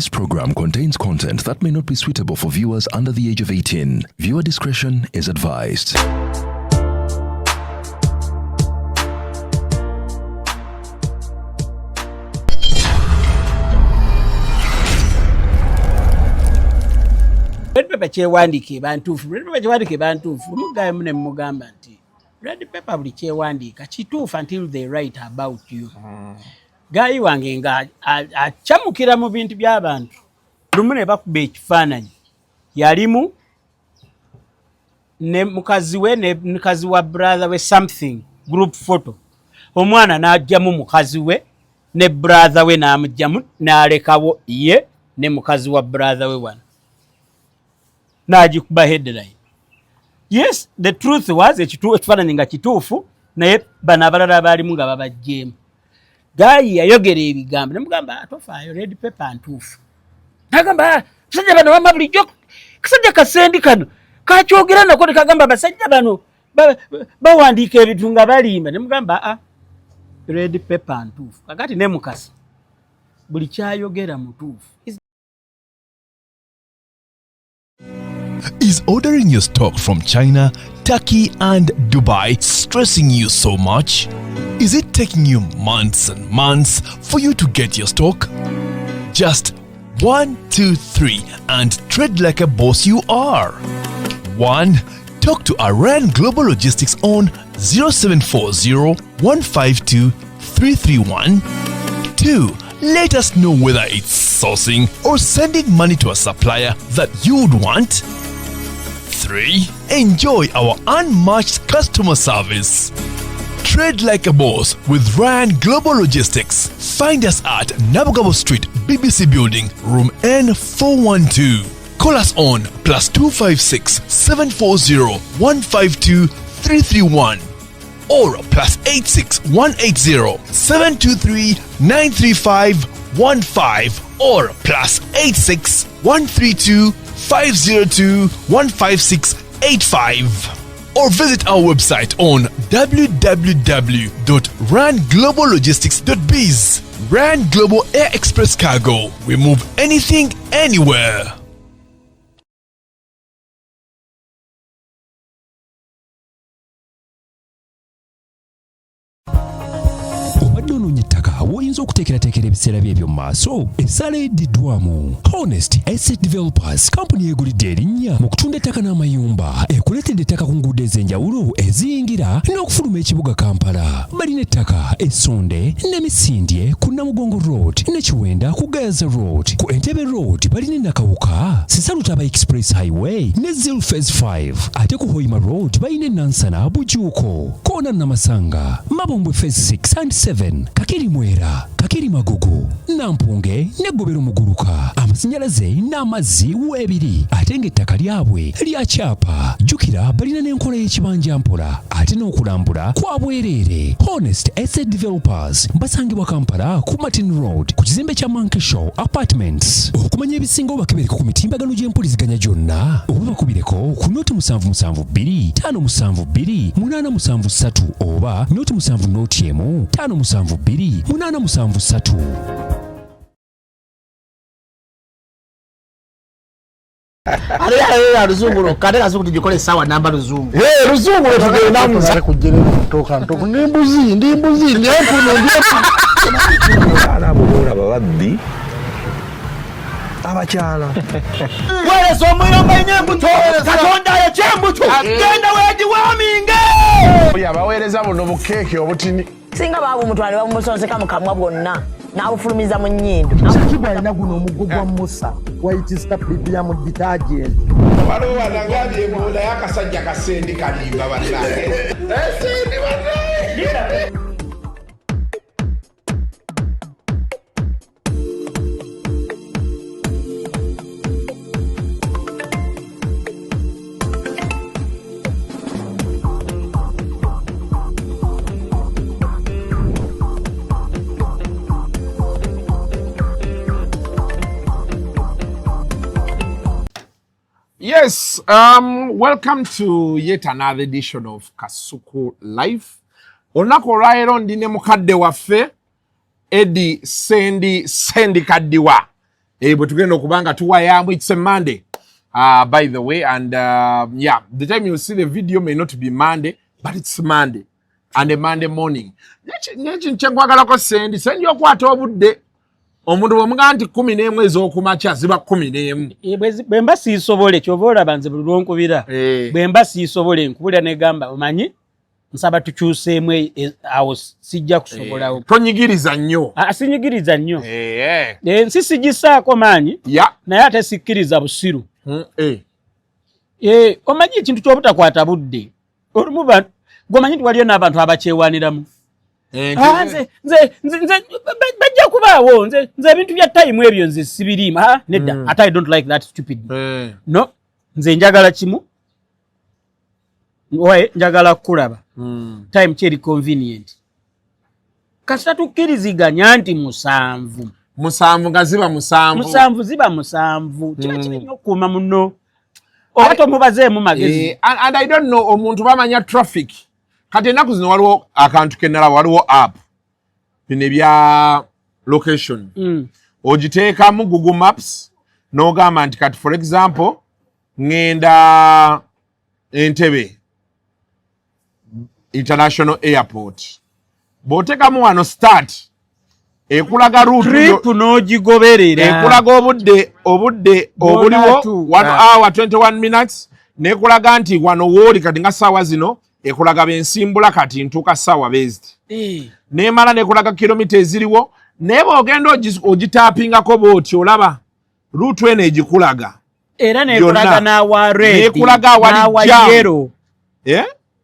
This program contains content that may not be suitable for viewers under the age of 18. Viewer discretion is advised. Red pepper kyewandike bantuufu. Red pepper kyewandike bantuufu. Mugaye mune mugamba nti red pepper buli kyewandika kituufu until they write about you. Gayi wange nga achamukira mu bintu by'abantu. Lumu ne bakuba ekifaananyi. Yalimu ne mukazi we ne mukazi wa brother we something group photo. Omwana n'ajjamu mukazi we ne brother we n'amujjamu n'alekawo ye ne mukazi wa brother we wana. Najikuba headline. Yes, the truth was ekifaananyi nga kituufu naye bano abalala baalimu nga babajjeemu. Gayi yayogera ebigambo nemugamba atofaayo red pepper ntuufu. Nagamba basajja bano bamma bulijjo kasajja kasendi kano kakyogera nako tekagamba basajja bano bawandiika ebintu nga balimba nemugamba red pepper ntuufu. Kakati ne mukasi buli kyayogera mutuufu. Is ordering your stock from China, Turkey and Dubai stressing you so much? Is it taking you months and months for you to get your stock? Just 1, 2, 3 and trade like a boss you are. 1. Talk to Iran Global Logistics on 0740 152 331. 2. Let us know whether it's sourcing or sending money to a supplier that you would want. 3. Enjoy our unmatched customer service. Trade like a boss with Ryan Global Logistics. Find us at Nabugabo Street, BBC Building, room N412. Call us on +256 740 152 331 or +86 180 723 935 15 or +86 132 502 15685 or visit our website on www.rangloballogistics.biz. Rand Global Air Express Cargo. We move anything, anywhere. Woyinza okuteekerateekera ebiseera byebyo mu maaso essaala eddiddwamu. Honest Asset Developers Company egulidde erinnya mu kutunda ettaka n'amayumba ekuleetedde ettaka ku nguudo ez'enjawulo eziyingira n'okufuluma ekibuga Kampala. Balina ettaka Essonde ne Misindye ku Namugongo Road ne Kiwenda ku Gayaza Road. Ku Entebbe Road balina Nakawuka, Sisalutaba Express Highway ne Zil Phase 5. Ate ku Hoima Road balina Nansana Bujuuko, Koona Namasanga, Mabombwe Phase 6 and 7, Kakiri Mwera, Kakiri Magugu, Nampunge ne Gobero Muguruka. Amasannyalaze n'amazzi weebiri. Ate ng'ettaka lyabwe lya kyapa. Jjukira balina n'enkola y'ekibanja mpola ate n'okulambula kwa bwereere. Honest Asset Developers basangibwa Kampala ku Martin Road ku kizimbe kya Monkey Show Apartments. Okumanya ebisinga obakebereko ku mitimbagano gy'empuliziganya gyonna oba bakubireko ku noti 772 572 873 oba noti 701 572 873. Ale ruzungu kade kazuku tujikole sawa namba ruzungu. Ruzungu tugenda muza kujjira kutoka ntoko ndimbuzi nyankuno arabura babaddi abakyala wale somuyomba nyembuto katonda ya chembuto genda weji waminge yabaweereza buno bukeeke obutini singa babu mutwale bamusonseka mukamwa bwonna n'abufulumiza mu nnyindo. Kibwa alina guno omuggo gwa Musa wayitista premium detergent. waliwo wanagambye ebola y'akasajja kasendi kalimba bannange esendi bannange. Yes, welcome to yet another edition of Kasuku Live. Onako rairo ndine mukadde waffe Eddy Sendi Kadiwa. bwe tugenda okubanga tuwayamu. It's a Monday, by the way, and yeah, the time you see the video may not be Monday, but it's Monday and a Monday morning. Nkyengwagalako Sendi okwata obudde omuntu bw'omugaa nti 11 ez'okumakya ziba 11. Bwe mba siisobole kyova olaba nze buli lwonkubira bwe mba siisobole nkubulira negamba omanyi nsaba tukyuseemu awo sijja kusobolawo. Tonyigiriza nnyo. Sinyigiriza nnyo. Ensi sigisaako maanyi naye ate sikkiriza busiru. Omanyi ekintu ky'obutakwata budde olumu gwomanyi nti waliyo n'abantu abakyewaniramu. Nze bajja kubaawo nze ebintu bya time ebyo nze sibirimu. Nedda ate I don't like that stupid. No, nze njagala kimu oye njagala kulaba time kyeri convenient. Kasita tukkiriziganya nti 7 nga ziba 7 ziba 7 kiba kirina okukuuma muno oba tomubazeemu magezi. And I don't know omuntu bamanya traffic. Kati ennaku zino waliwo akantu kennala waliwo app bino ebya location. Ogiteeka mu Google Maps n'ogamba nti kati for example ngenda Entebbe International Airport. Bw'oteekamu wano start ekulaga route trip n'ogigoberera. Ekulaga obudde obuliwo 1 hour 21 minutes n'ekulaga nti wano wooli kati nga ssaawa zino ekulaga bensimbula kati ntuuka ssaawa beeziti. N'emala n'ekulaga kilomita eziriwo naye bw'ogenda ogitaapingako bw'oti olaba route eno egikulaga. Era n'ekulaga n'awa red n'ekulaga n'awa yellow.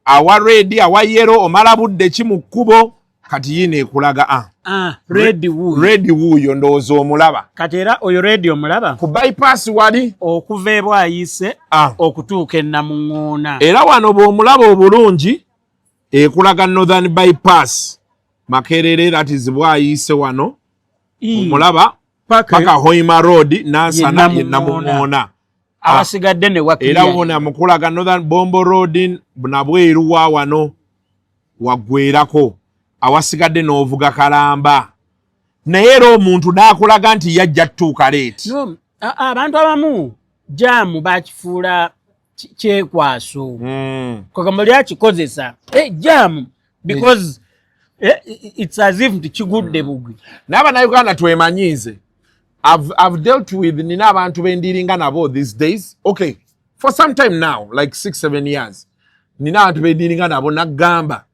Awa red awa yellow omala budde ki mu kkubo kati yino ekulaga red wuuyo ndowooza omulaba. Kati era oyo red omulaba ku bypass wali okuva e Bwayise okutuuka e Namuŋŋoona. Era wano bw'omulaba obulungi ekulaga Northern bypass Makerere that is Bwayise wano omulaba paka Hoima Road Nansana ye Namuŋŋoona. Abasigadde ne wakiriya. Era wona mukulaga Northern Bombo Road nabweru wa wano waggwerako awasigadde n'ovuga kalamba. Naye era omuntu n'akulaga nti yajja tutuuka leeti. No, abantu abamu jaamu bakifuula kyekwaso. Kwagamba oli akikozesa jaamu because it's as if nti kigudde bugwi. N'Abannayuganda twemanyiize. I've dealt with nina abantu bendiringa nabo these days. Okay, for some time now, like 6-7 years. Nina abantu bendiringa nabo nagamba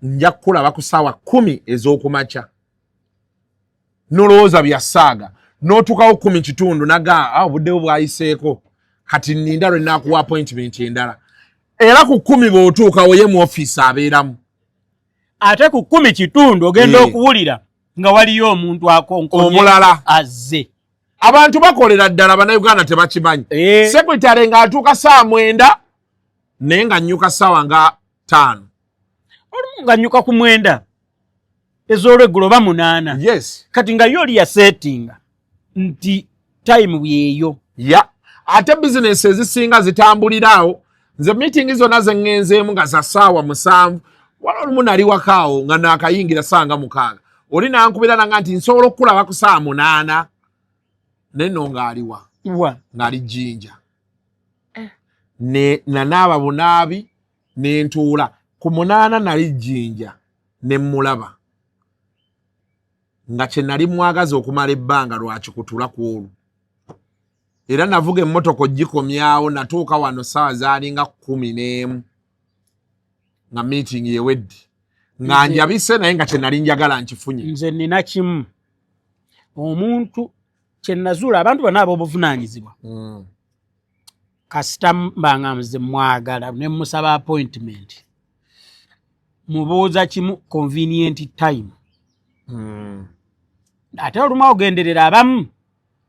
nja kulaba ku ssaawa 10 ez'okumakya. Nolowooza byasaaga. N'otuukawo 10 kitundu naga obudde bwayiseeko. Kati nninda lwe naakuwa appointment endala. Era ku 10 bw'otuukawo ye mu office abeeramu. Ate ku 10 kitundu ogenda okuwulira nga waliyo omuntu akonkonye omulala azze. Abantu bakolera ddala Bannayuganda tebakimanyi. Sekretary ng'atuuka ssaawa 9 naye nga nnyuka ssaawa nga 5. Olumu nga nnyuka ku 9 ez'olweggulo oba 8. Yes. Kati nga yo oli yasetinga nti time yeeyo. Ate business ezisinga zitambuliraawo. Nze meeting zonna ze ŋŋenzeemu nga za ssaawa 7. Wala olumu nali wakaawo nga naakayingira ssaawa nga 6. Oli nankubira nanga nti nsobola okulaba ku ssaawa 8. Neno ng'aliwa ng'ali Jinja. Nanaaba bunaabi n'entuula ku 8 nali Jinja ne mmulaba nga kye nali mwagaza okumala ebbanga lwakikutula ku olwo. Era navuga emmotoka ogikomyawo natuuka wano ssaawa zaalinga 11 nga meeting yewedde nga njabise naye nga kye nali njagala nkifunye. Nze nina kimu omuntu kye nazuula abantu bonna ab'obuvunaanyizibwa kasita mbanga nze mwagala ne musaba appointment mubuuza kimu convenient time. Ate olumu ogenderera abamu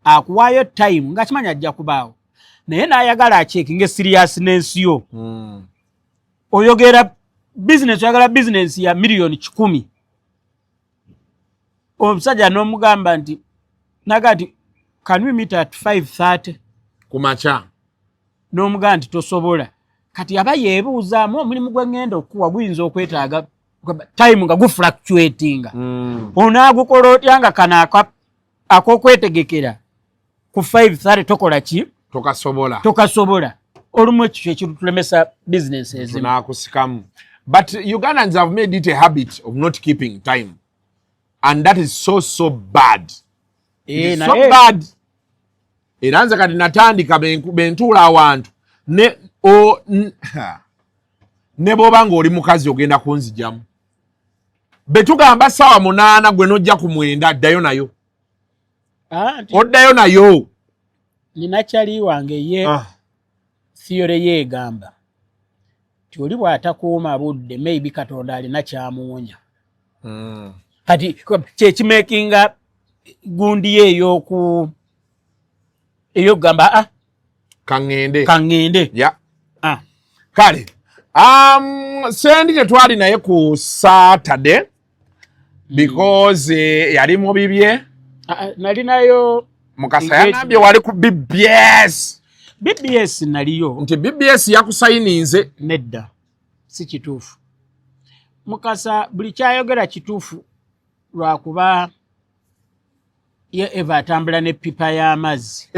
akuwaayo time nga kimanya ajja kubaawo naye n'ayagala achekinge seriousness yo. Oyogera business oyagala business ya milioni 10. Omusajja n'omugamba nti nagati can we meet at 5:30 kumakya. N'omugamba nti tosobola. Kati aba yeebuuzaamu omulimu gwe ngenda okuwa guyinza okwetaaga time nga gufluctuatinga. Onaagukola otya nga kana ak'okwetegekera ku 5:30 tokola ki tokasobola olumu ekyo ekitulemesa business ezimu tunakusikamu. But Ugandans have made it a habit of not keeping time, and that is so bad. It is so bad. Era nze kati natandika bentuula awantu ne bw'oba ng'oli mukazi ogenda kunzijamu. Betugamba ssaawa 8 gwe n'ojja ku 9 addayo nayo. Oddayo nayo. Nina kyali wange ye theory yeegamba ti oli bw'atakuuma budde maybe Katonda alina kyamuwonya. Kati kyekimekinga gundi ye ey'okugamba kaŋŋende. Yeah. Kale Sendi tetwali naye ku Saturday because yali mu bibye. Nali nayo Mukasa yagambye wali ku BBS. BBS naliyo. Nti BBS yakusayininze. Nedda. Si kituufu. Mukasa buli kyayogera kituufu lwakuba ye Eva atambula ne pipa y'amazzi.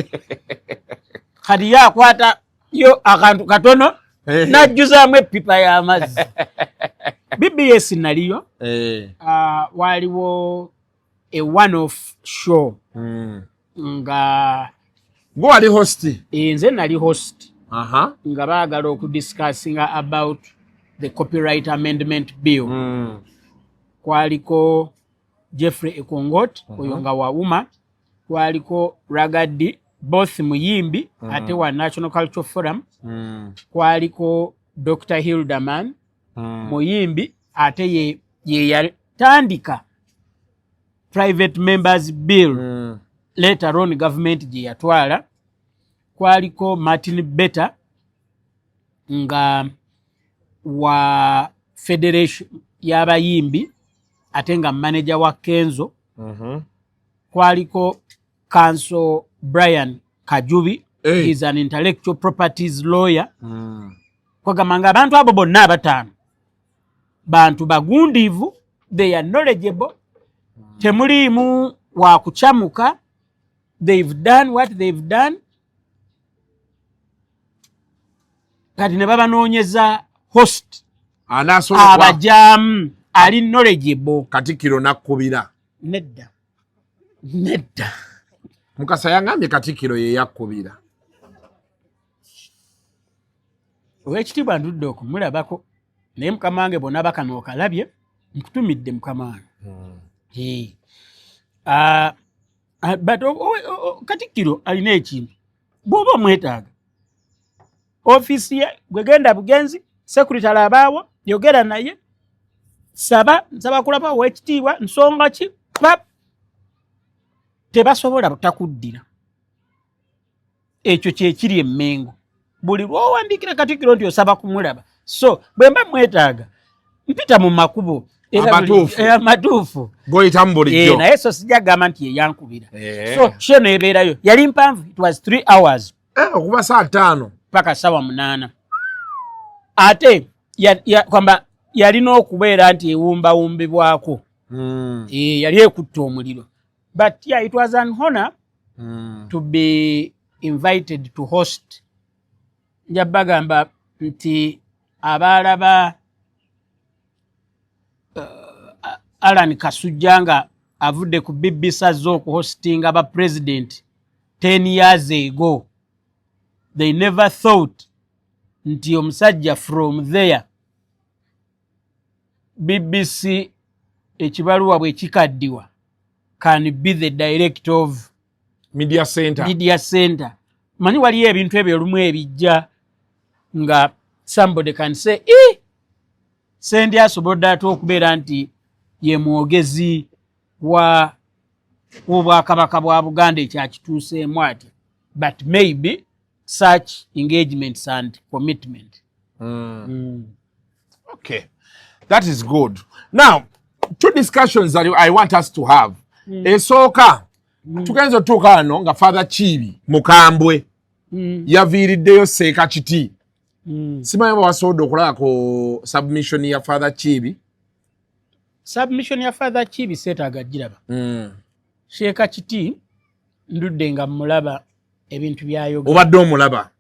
Kati yakwata yo akantu katono najjuzaamu epipa y'amazzi. BBS naliyo. Waliwo a one-off show. Nga gwe wali host. Nze nali host. Nga baagala okudiscussinga about the copyright amendment bill. Kwaliko Jeffrey Ekongot oyo nga wauma. Kwaliko Ragadi both muyimbi ate wa National Cultural Forum. Kwaliko Dr. Hildaman muyimbi ate ye yatandika private members bill. Later on government gye yatwala. Kwaliko Martin Beta nga wa federation y'abayimbi ate nga manager wa Kenzo. Kwaliko Council Brian Kajubi. He's an intellectual properties lawyer. Kwagamba abantu abo bonna abatano bantu bagundivu, they are knowledgeable, temulimu wa kuchamuka. They've done what they've done. Kati ne babanoonyeza host abajamu ali knowledgeable. Katikiro nakkubira. Nedda. Mukasa yangambye Katikiro ye yakkubira. Owekitiibwa ndudde okumulabako naye mukama wange bonna bakano okalabye nkutumidde mukama wange. But Katikiro alina ekintu bw'oba omwetaaga office ye gwegenda bugenzi security alabaawo yogera naye nsaba kulaba owekitiibwa nsonga ki tebasobola butakuddira. Ekyo kyekiri emmengo buli lw'owandiikira Katikiro nti osaba kumulaba. So bwe mba mwetaaga mpita mu makubo amatuufu goyitamu bulijjo. Naye so sijja kugamba nti yeyankubira. So sheno ebeerayo yali mpanvu. It was 3 hours. Okuva saa 5 paka sawa 8. Ate kwamba yalina okubeera nti ewumbawumbibwako. Yali ekutta omuliro. But yeah, it was an honor to be invited to host. Njabagamba nti abalaba Alan Kasujja nga avudde ku BBC okuhostinga aba president 10 years ago. They never thought nti omusajja from there BBC ekibaluwa bwe kikaddiwa can be the director of media center. Mani waliyo ebintu ebyo olumu ebijja nga somebody can say Sendi asobodde ate okubeera nti ye mwogezi wa Obwakabaka bwa Buganda ekyakituuseemu ati. But maybe such engagements and commitment. Okay, that is good. Now, 2 discussions that I want us to have. Esooka tugenzo tuuka wano nga Father Chibi Mukambwe yaviiriddeyo Seeka Kiti. Simanyi bwe wasobodde okulabako submission ya Father Chibi. Submission ya Father Chibi seetaaga giraba. Seeka Kiti ndudde nga mulaba ebintu byayogera obadde omulaba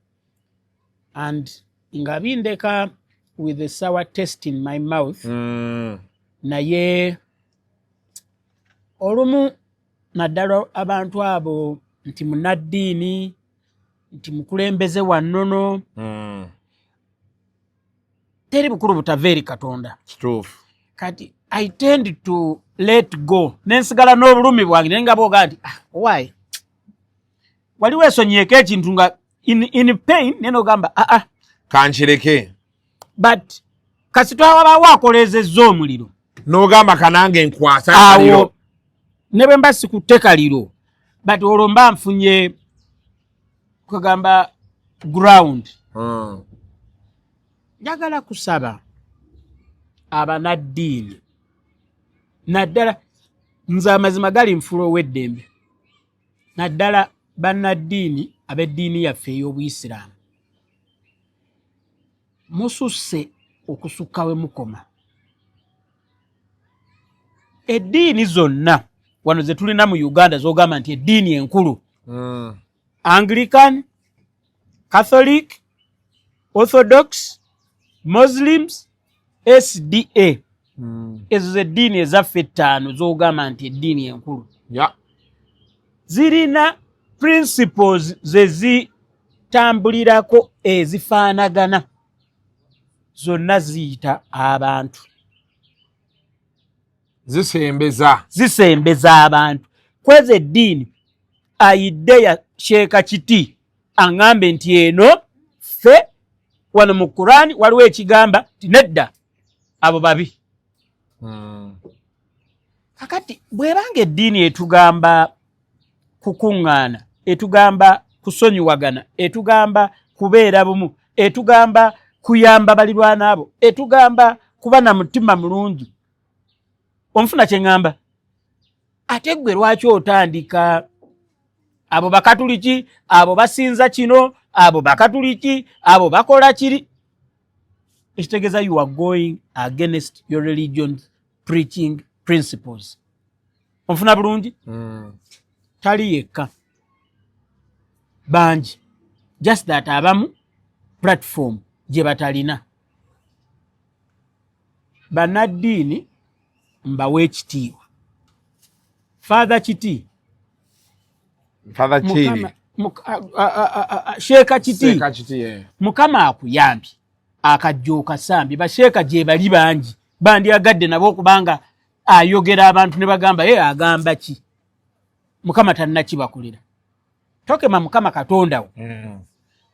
and nga bindeka with a sour taste in my mouth naye olumu naddala abantu abo nti munaddiini nti mukulembeze wannono teri bukulu butava eri Katonda kituufu kati I tend to let go nensigala n'obulumi bwange naye nga bwoga nti why waliwo esonyieko ekintu nga in pain neno gamba kankireke but kasitwa wabawo akolezezza omuliro n'ogamba kanange nkwasa awo ne bwe mba sikutte kaliro but olwo mba nfunye kugamba ground njagala kusaba abanaddiini naddala nze amazima gali nfulo ow'eddembe naddala bannaddiini ab'eddiini yaffe ey'Obuyisiraamu mususse okusukka we mukoma eddiini zonna wano ze tulina mu Uganda z'ogamba nti eddiini enkulu Anglican, Catholic, Orthodox, Muslims, SDA ezo z'eddiini ezaffe ttaano z'ogamba nti eddiini enkulu zirina principles ze zitambulirako ezifaanagana zonna ziyita abantu zisembeza abantu kweza eddiini ayidde ya sheeka kiti aŋŋambe nti eno ffe wano mu Qur'an waliwo ekigamba ti nedda abo babi kakati bwebanga eddiini etugamba kukuŋŋaana etugamba kusonyiwagana etugamba kubeera bumu etugamba kuyamba balirwana abo etugamba kuba na mutima mulungi onfuna kye ŋŋamba ate ggwe lwaki otandika abo bakatuliki abo basinza kino abo bakatuliki abo bakola kiri ekitegeeza you are going against your religion's preaching principles onfuna bulungi tali yekka bangi just that abamu platform gye batalina bannaddiini mbawa ekitiibwa father kiti sheeka kiti mukama akuyambye akajjo kasambye basheeka gye bali bangi bandyagadde nabo okubanga ayogera abantu ne bagamba agamba ki mukama tanna kibakolera tokema mukama Katonda wo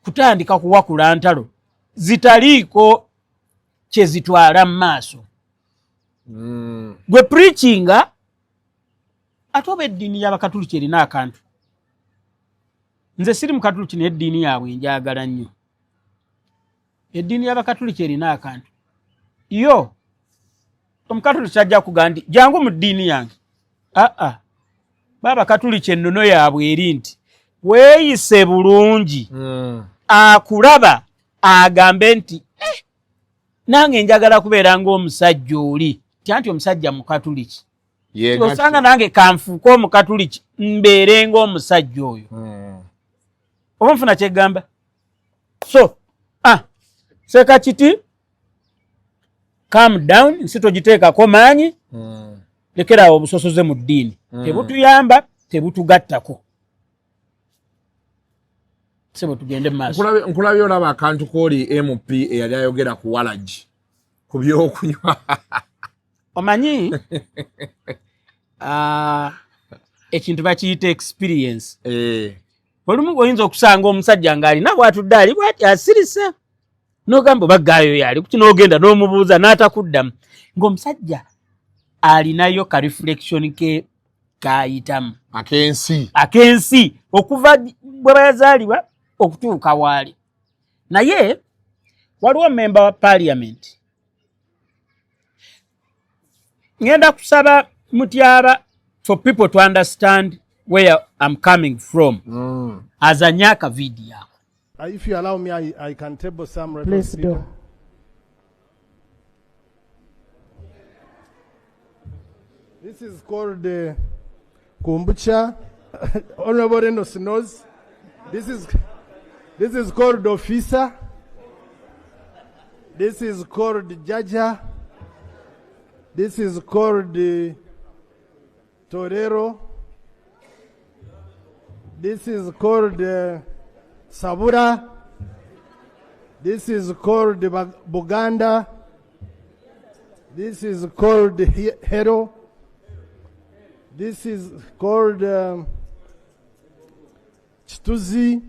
kutandika kuwakula ntalo zitaliiko kye zitwala mu maaso gwe preachinga ate oba eddiini y'Abakatuliki erina akantu nze siri Mukatuliki naye eddiini yaabwe njagala nnyo eddiini y'Abakatuliki erina akantu yo Omukatuliki ajja kugamba nti jangu mu ddiini yange b'Abakatuliki ennono yaabwe eri nti weeyise bulungi akulaba agambe nti nange njagala kubeera ng'omusajja oli anti omusajja Mukatuliki osanga nange kanfuuka Omukatuliki mbeere ng'omusajja oyo oba nfuna kyegamba so seeka kiti calm down nsi togiteekako maanyi lekerawo obusosoze mu ddiini tebutuyamba tebutugattako sebo tugende mu maaso nkulabye olaba akantu kooli MP eyali ayogera ku walagi ku byokunywa omanyi ekintu bakiyita experience olumu oyinza okusanga omusajja ng'alina bw'atudde ali bw'ati asirisa n'ogamba obaggaayo yali kuti n'ogenda n'omubuuza n'atakuddamu ng'omusajja alinayo ka reflection ke kayitamu akensi okuva bwe bayazaalibwa okutuuka waali naye waliwo member wa parliament ngenda kusaba mutyaba for people to understand where I'm coming from azanye akavidiyo If you allow me, I can table some Please do. This is called kombucha. Honorable Renos knows. This is called officer. This is called judge. This is called torero. This is called sabura. This is called Buganda. This is called hero. This is called chituzi.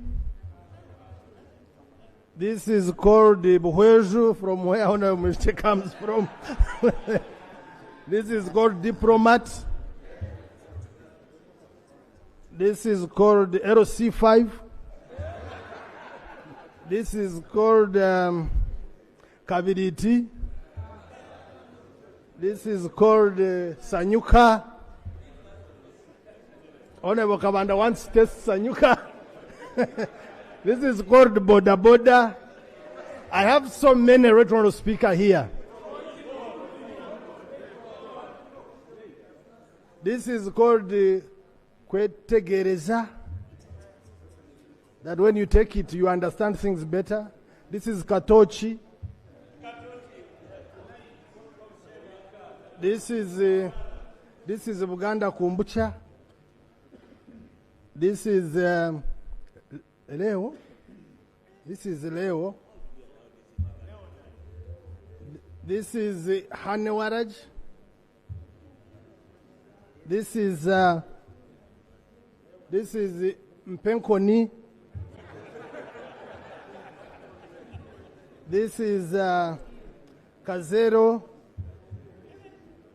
This is called buhweju, from where Honorable Mr. comes from. This is called diplomat. This is called LC5. This is called Kabiriti. This is called Sanyuka. Honorable Commander wants to test Sanyuka. This is called Boda Boda. I have so many regional speakers here. This is called Kwetegereza. That when you take it, you understand things better. This is Katochi. This is Buganda Kumbucha. This is Leo. This is Leo. This is Hanewaraj. This is Mpenkoni. This is Kazero.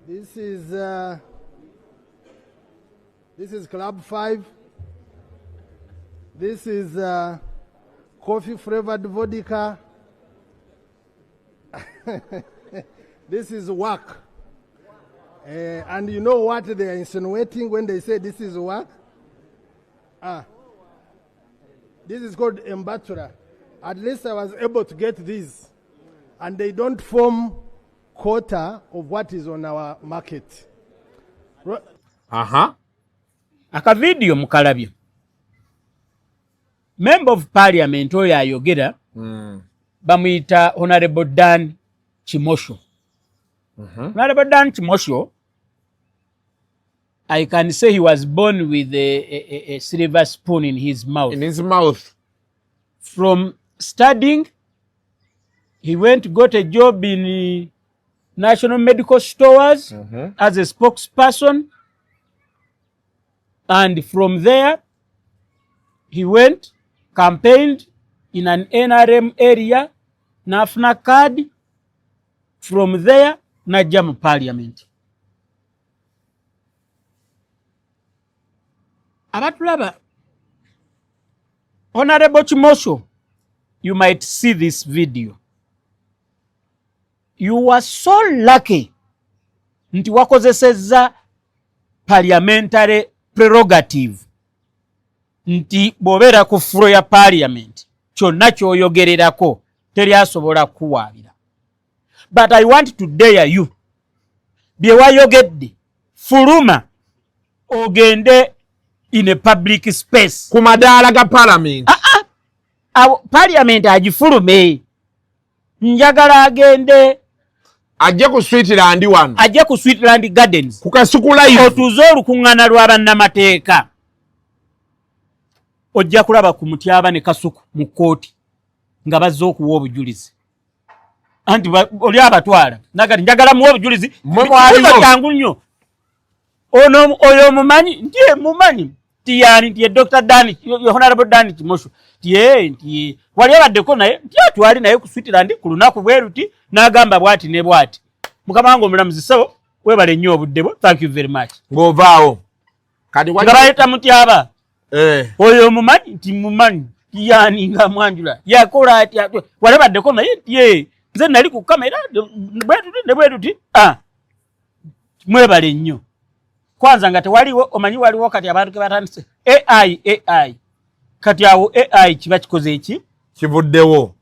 This is Club 5. This is coffee flavored vodka. This is work. And you know what they are insinuating when they say this is work? This is called Embatura. At least I was able to get these. And they don't form quota of what is on our market. Aka video mukalabyo. Member of Parliament oyo ayogera bamuyita Honorable Dan Chimosho. Honorable Dan Chimosho, I can say he was born with a silver spoon in his mouth. In his mouth. From studying, he got a job in National Medical Stores as a spokesperson. And from there, he campaigned in an NRM area, Nafna card. From there, Najam Parliament. Abatulaba, Honorable Chimosho, you might see this video. You were so lucky nti wakozeseza parliamentary prerogative nti bobera ku floor ya parliament kyonna kyoyogererako teri asobola kuwaabira. But I want to dare you, bye wayogedde fuluma ogende in a public space ku madaala ga parliament. Parliament agifulume, njagala agende ajje ku Sweetland wano, ajje ku Sweetland Gardens ku Kasuku Live otuze olukuŋŋaana lw'abannamateeka. Ojja kulaba ku Mutyaba ne Kasuku mu kooti nga bazze okuwa obujulizi. Anti oli abatwala nagati njagala muwa obujulizi kyangu nnyo. Oyo omumanyi ndiye mumanyi tiyani ndiye Dr. Dani, Honorable Dani Chimosho ndiye wali abaddeko naye ndiye atwali naye ku Sweetland ku lunaku bwe ruti n'agamba bwati ne bwati. Mukama wange omulamuzi ssebo webale nnyo obuddebo. Thank you very much. Ng'ovaawo kati ngabayita Mutyaba oyo omumanyi nti mumanyi tiyani nga mwanjula yakola atya wali abaddeko naye ndiye nze nali ku kamera bwe ruti mwebale nnyo. Kwanza nga tewaliwo omanyi waliwo kati abantu ke batandise AI kati awo AI kiba kikoze eki kivuddewo.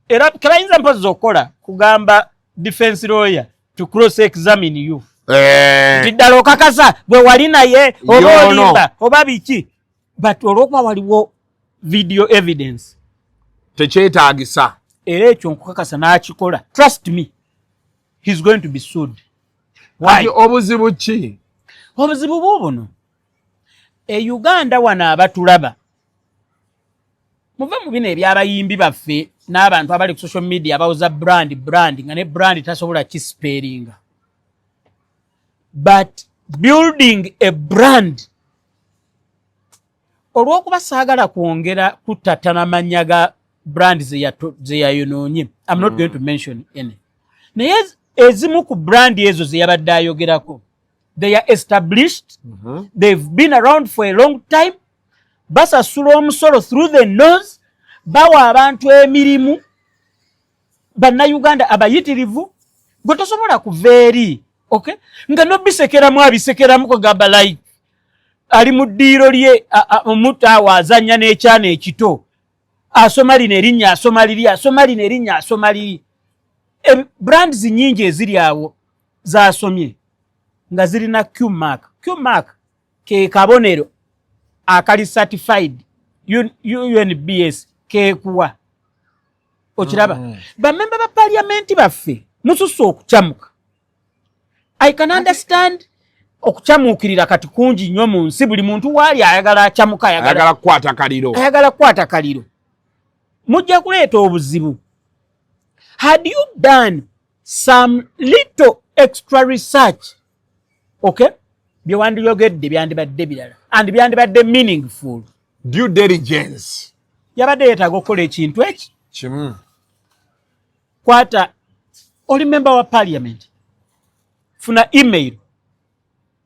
Era kebayinza mpozi okukola kugamba defense lawyer to cross examine you tiddala okakasa bwe wali naye oba olimba oba biki, but olwokuba waliwo video evidence tekyetaagisa era ekyo nkukakasa n'akikola trust me he's going to be sued. Why? Obuzibu ki? Obuzibu buno Uganda wana abatulaba muve mu bino ebyabayimbi baffe n'abantu abali ku social media abawuza brand nga ne brand tasobola kisperinga, but building a brand olw'okuba saagala kwongera kutatana mannya ga brand ze yayonoonye. I'm not going to mention any. Naye ezimu ku brand ezo ze yabadde ayogerako, they are established, they've been around for a long time, basasula omusolo through the nose, bawa abantu emirimu, bannayuganda abayitirivu, gwe tosobola kuva eri, okay? Nga nobisekeramu abisekeramu kugamba like ali mu ddiiro lye omuntu awo azannya n'ekyana ekito asoma lino erinnya asoma liri asoma lino erinnya asoma liri. Brands nyingi eziri awo zasomye nga zirina Q-mark ke kabonero akali certified UNBS ke kuwa okiraba bamemba ba parliament baffe mususu okuchamuka. I can understand okuchamuukirira kati kungi nnyo mu nsi, buli muntu waali ayagala achamuka ayagala kukwata kaliro mujja kuleeta obuzibu. Had you done some little extra research, okay, byewandiyogedde byandibadde birala and byandibadde meaningful. Due diligence yabadde yeetaaga okukola ekintu eki kimu. Kwata oli member wa parliament, funa email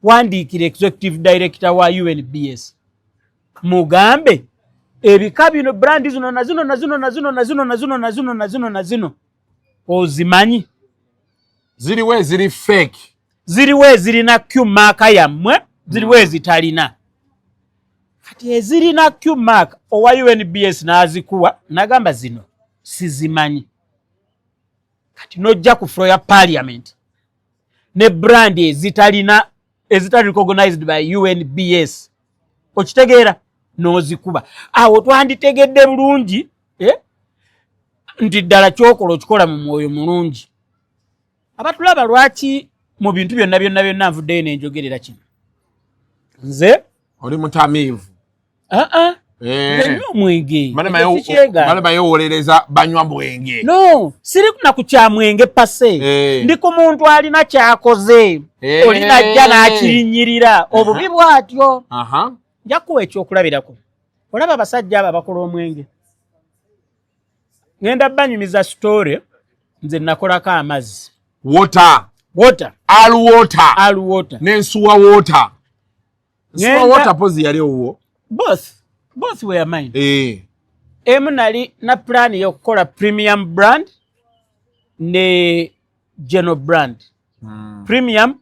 wandiikira executive director wa UNBS mugambe ebika bino brand zino ozimanyi ziriwe ziri fake, ziriwe zirina Q-mark yammwe, ziriwe zitalina. Kati ezirina Q-mark owa UNBS n'azikuwa nagamba zino sizimanyi. Kati nojja ku floor ya parliament ne brand ezitali recognized by UNBS okitegeera n'ozikuba awo twanditegedde bulungi nti ddala kyokola okikola mu mwoyo mulungi. Abatulaba lwaki mu bintu byonna nvuddeyo n'enjogerera kino nze oli mutamiivu Nywa mwenge. Mane bayowolereza banywa mwenge. No, siri kuna kucha mwenge pase. Ndiko muntu alina kyakoze. Olina jana akirinyirira. Obubi bwatyo. Njakuwa ekyokulabirako. Olaba abasajja aba bakola omwenge. Ngenda banyumiza story nze nakolako amazzi. Water. All water. Nensuwa water. Nsuwa water pozi yali owo. Both were mine. Emu nali na plan yokukola premium brand ne general brand. Premium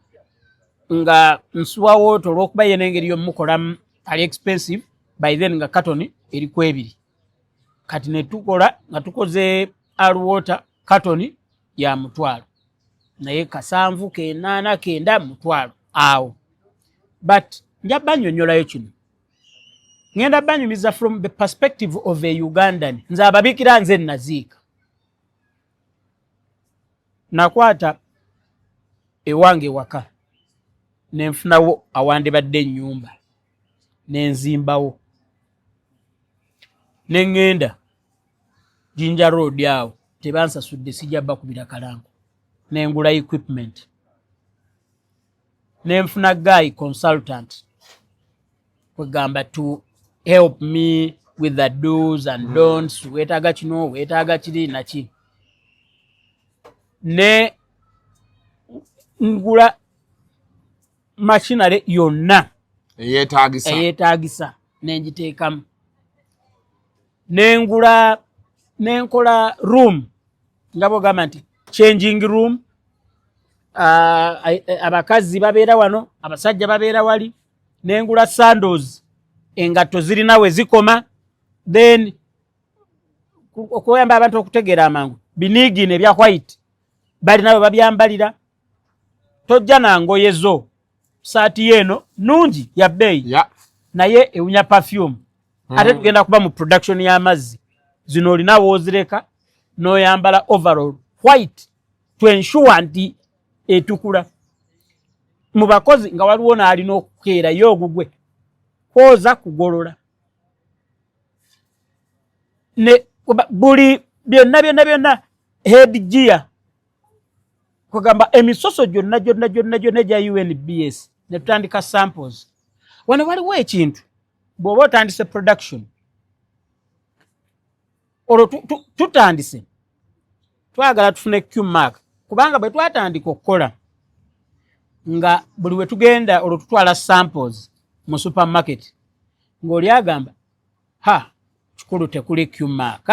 nga nsuwa water olwokuba yenengeri yomukola ali expensive, by then nga carton eri kwebiri. Kati ne tukola nga tukoze all water carton ya mutwalo. Naye kasanvu ke nana kenda mutwalo awo. But njaba nyonyolayo kino. Ngenda banyumiza from the perspective of a Ugandan. Nze ababikira nze naziika. Nakwata ewange waka. Nenfunawo awande badde nyumba. Nenzimbawo. Nengenda Jinja Road yawo. Tebansa sudde sijaba kubira kalango. Nengula equipment. Nenfuna guy consultant. Kwegamba to help me with the do's and don'ts. Wetaga kino, wetaga kiri naki. Ne ngula machinery yonna eyetagisa nenjiteekamu. Nenkola room ngabo gamba nti changing room. Abakazi babeera wano, abasajja babeera wali. Nengula sandals engato zirina we zikoma, then okuyamba abantu okutegeera amangu binigi ne bya white bali nabo babyambalira. Tojja nangoye zo saati yeno nungi ya bei naye ewunya perfume ate tugenda kuba mu production y'amazzi zino olina wozireka n'oyambala overall white to ensure nti etukula mu bakozi nga waliwo n'alina okukeera yo ogugwe kwoza kugolola ne buli byonna head gear kugamba emisoso gyonna gya UNBS ne tutandika samples wano waliwo ekintu bw'oba otandise production olwo tutandise twagala tufune Q-mark kubanga bwe twatandika okukola nga buli we tugenda olwo tutwala samples mu supermarket ng'oli agamba kikulu tekuli Q-mark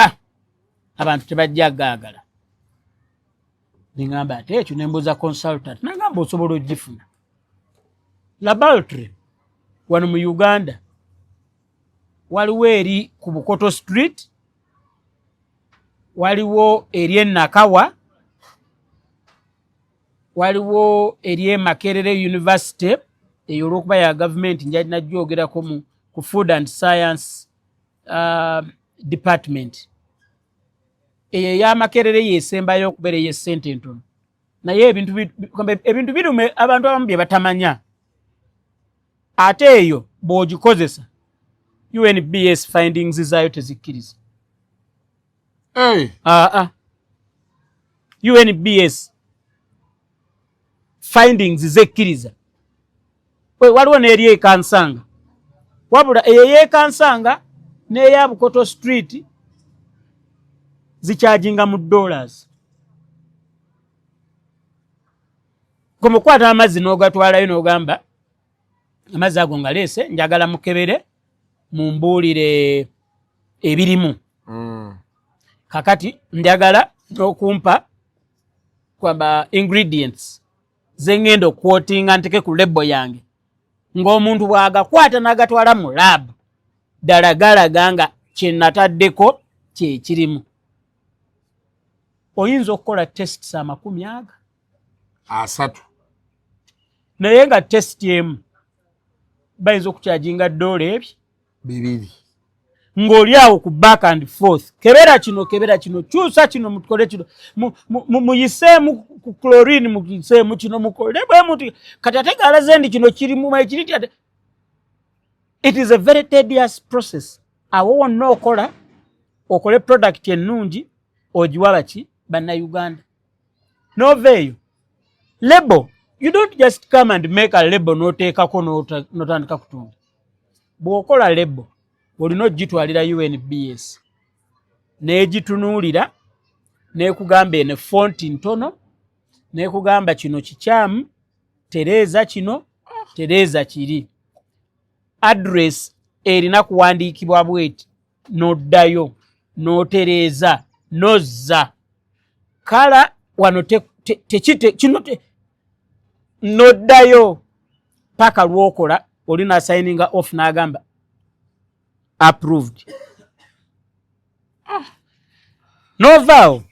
abantu tebajja gaagala ningamba ate ekyo nembuuza consultant nagamba osobola ogifuna laboratory wano mu Uganda waliwo eri ku Bukoto Street waliwo eri Nakawa waliwo eri Makerere University eyo olw'okuba ya government njaji najjogerako ku Food and Science Department eyo ya Makerere yesembayo okubeera ey'essente entono naye ebintu birume abantu abamu bye batamanya ate eyo bw'ogikozesa UNBS findings zaayo tezikkiriza UNBS findings zekkiriza waliwo n'eri ekansanga wabula eyo y'ekansanga n'eya Bukoto Street zikyajinga mu dollars gomukwata amazzi n'ogatwalayo n'ogamba amazzi ago ngaleese njagala mukebere mumbuulire ebirimu kakati njagala n'okumpa kwamba ingredients zengendo quotinga nteke ku lebo yange ng'omuntu bw'agakwata n'agatwala mu lab ddala galaga nga kye nataddeko kye kirimu oyinza okukola tests 30 naye nga test emu bayinza okukyajinga dola ebyo 2 ng'oli awo ku back and forth kebera kino kyusa kino mukole kino muyiseemu ku chlorine muyiseemu kino mukole bwe muti kati ate galaze ndi kino kirimu ekiriti ate it is a very tedious process awo wonna okole product ennungi ogiwa baki bannayuganda noveeyo label you don't just come and make a label n'oteekako n'otandika kutunda bw'okola label olina ogitwalira UNBS n'egitunuulira n'ekugamba eno fonti ntono n'ekugamba kino kikyamu tereeza kino tereeza kiri address erina kuwandiikibwa bweti n'oddayo n'otereeza n'ozza kala wano kino n'oddayo paka lw'okola olina signinga off n'agamba approved novao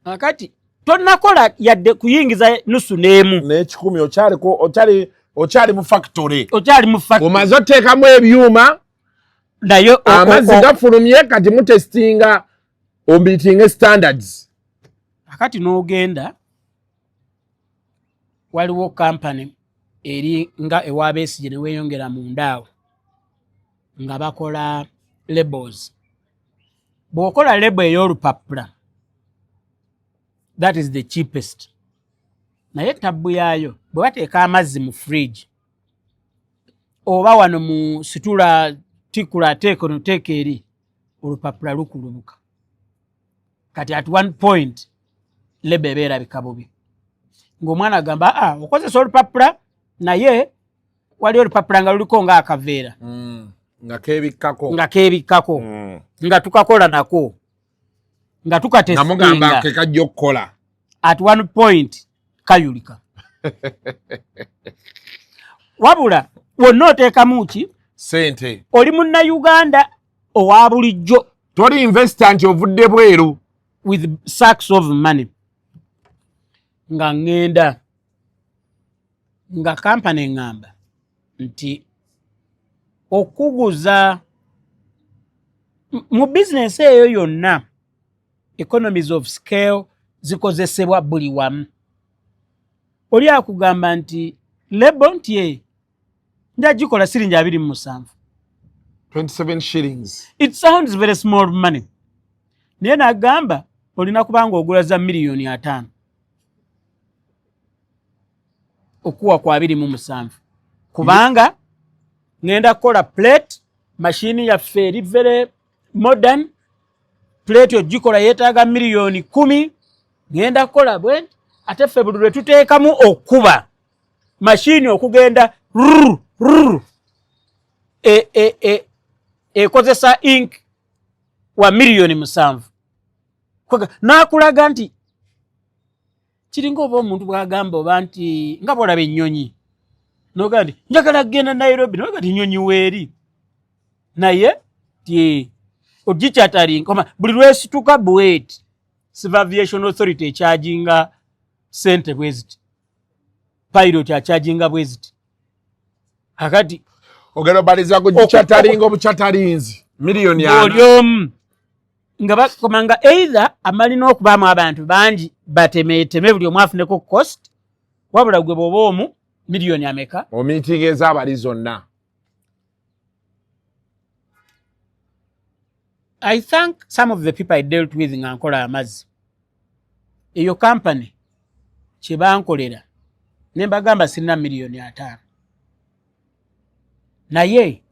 akati tonakola yadde kuyingiza nusu n'emu n'ekikumi okyali mu factory omaze oteekamu ebyuma naye amazzi gafulumye kati mutestinga ombitinga standards akati n'ogenda waliwo company eri nga ewa Besigye ne weeyongera mu ndaawo nga bakola labels bw'okola label ey'olupapula that is the cheapest naye tabbu yaayo bwe bateeka amazzi mu fridge oba wano mu situla tikula teeko noteeka eri olupapula lukulubuka kati at one point label ebeerabika bubi ng'omwana agamba okozesa olupapula naye wali olupapula nga luliko nga akaveera nga keebikkako nga tukakola nako nga tukatestinga kekajja okukola at one point kayulika wabula wonna oteekamu ki sente oli munnayuganda owa bulijjo toli investor nti ovudde bweru with sacks of money nga ngenda nga kampani ngamba nti okuguza mu business eyo yonna economies of scale zikozesebwa buli wamu. Oli akugamba nti lebo nti njagikola siringi 27. 27 shillings. It sounds very small money. Naye nagamba olina kubanga ogula za miliyoni 5 okuwa kwa 27. Kubanga ngenda kola plate machine ya feri very modern plate ogikola yetaaga miliyoni 10 ngenda kola bwe ate ffe buli lwe tuteekamu okuba machine okugenda ekozesa ink wa miliyoni 7. Nakulaga nti kiringa oba omuntu bwagamba oba nti nga bwolaba ennyonyi noga nti njagala kugenda Nairobi noga nti nnyonyi weeri naye ti ogikyatalinga buli lwesituka bweti Civil Aviation Authority ekyajinga sente bweziti pilot akyajinga bweziti akati ogero baliza kugikyatalinga obukyatalinzi miliyoni 4 olyomu nga bakomanga either amalina okubaamu abantu bangi batemeeteme buli omu afuneko cost wabula gwe bwoba omu miliyoni ameka omiitingi ez'abali zonna. I thank some of the people I dealt with nga nkola amazzi eyo company kye bankolera ne mbagamba sirina miliyoni 5 naye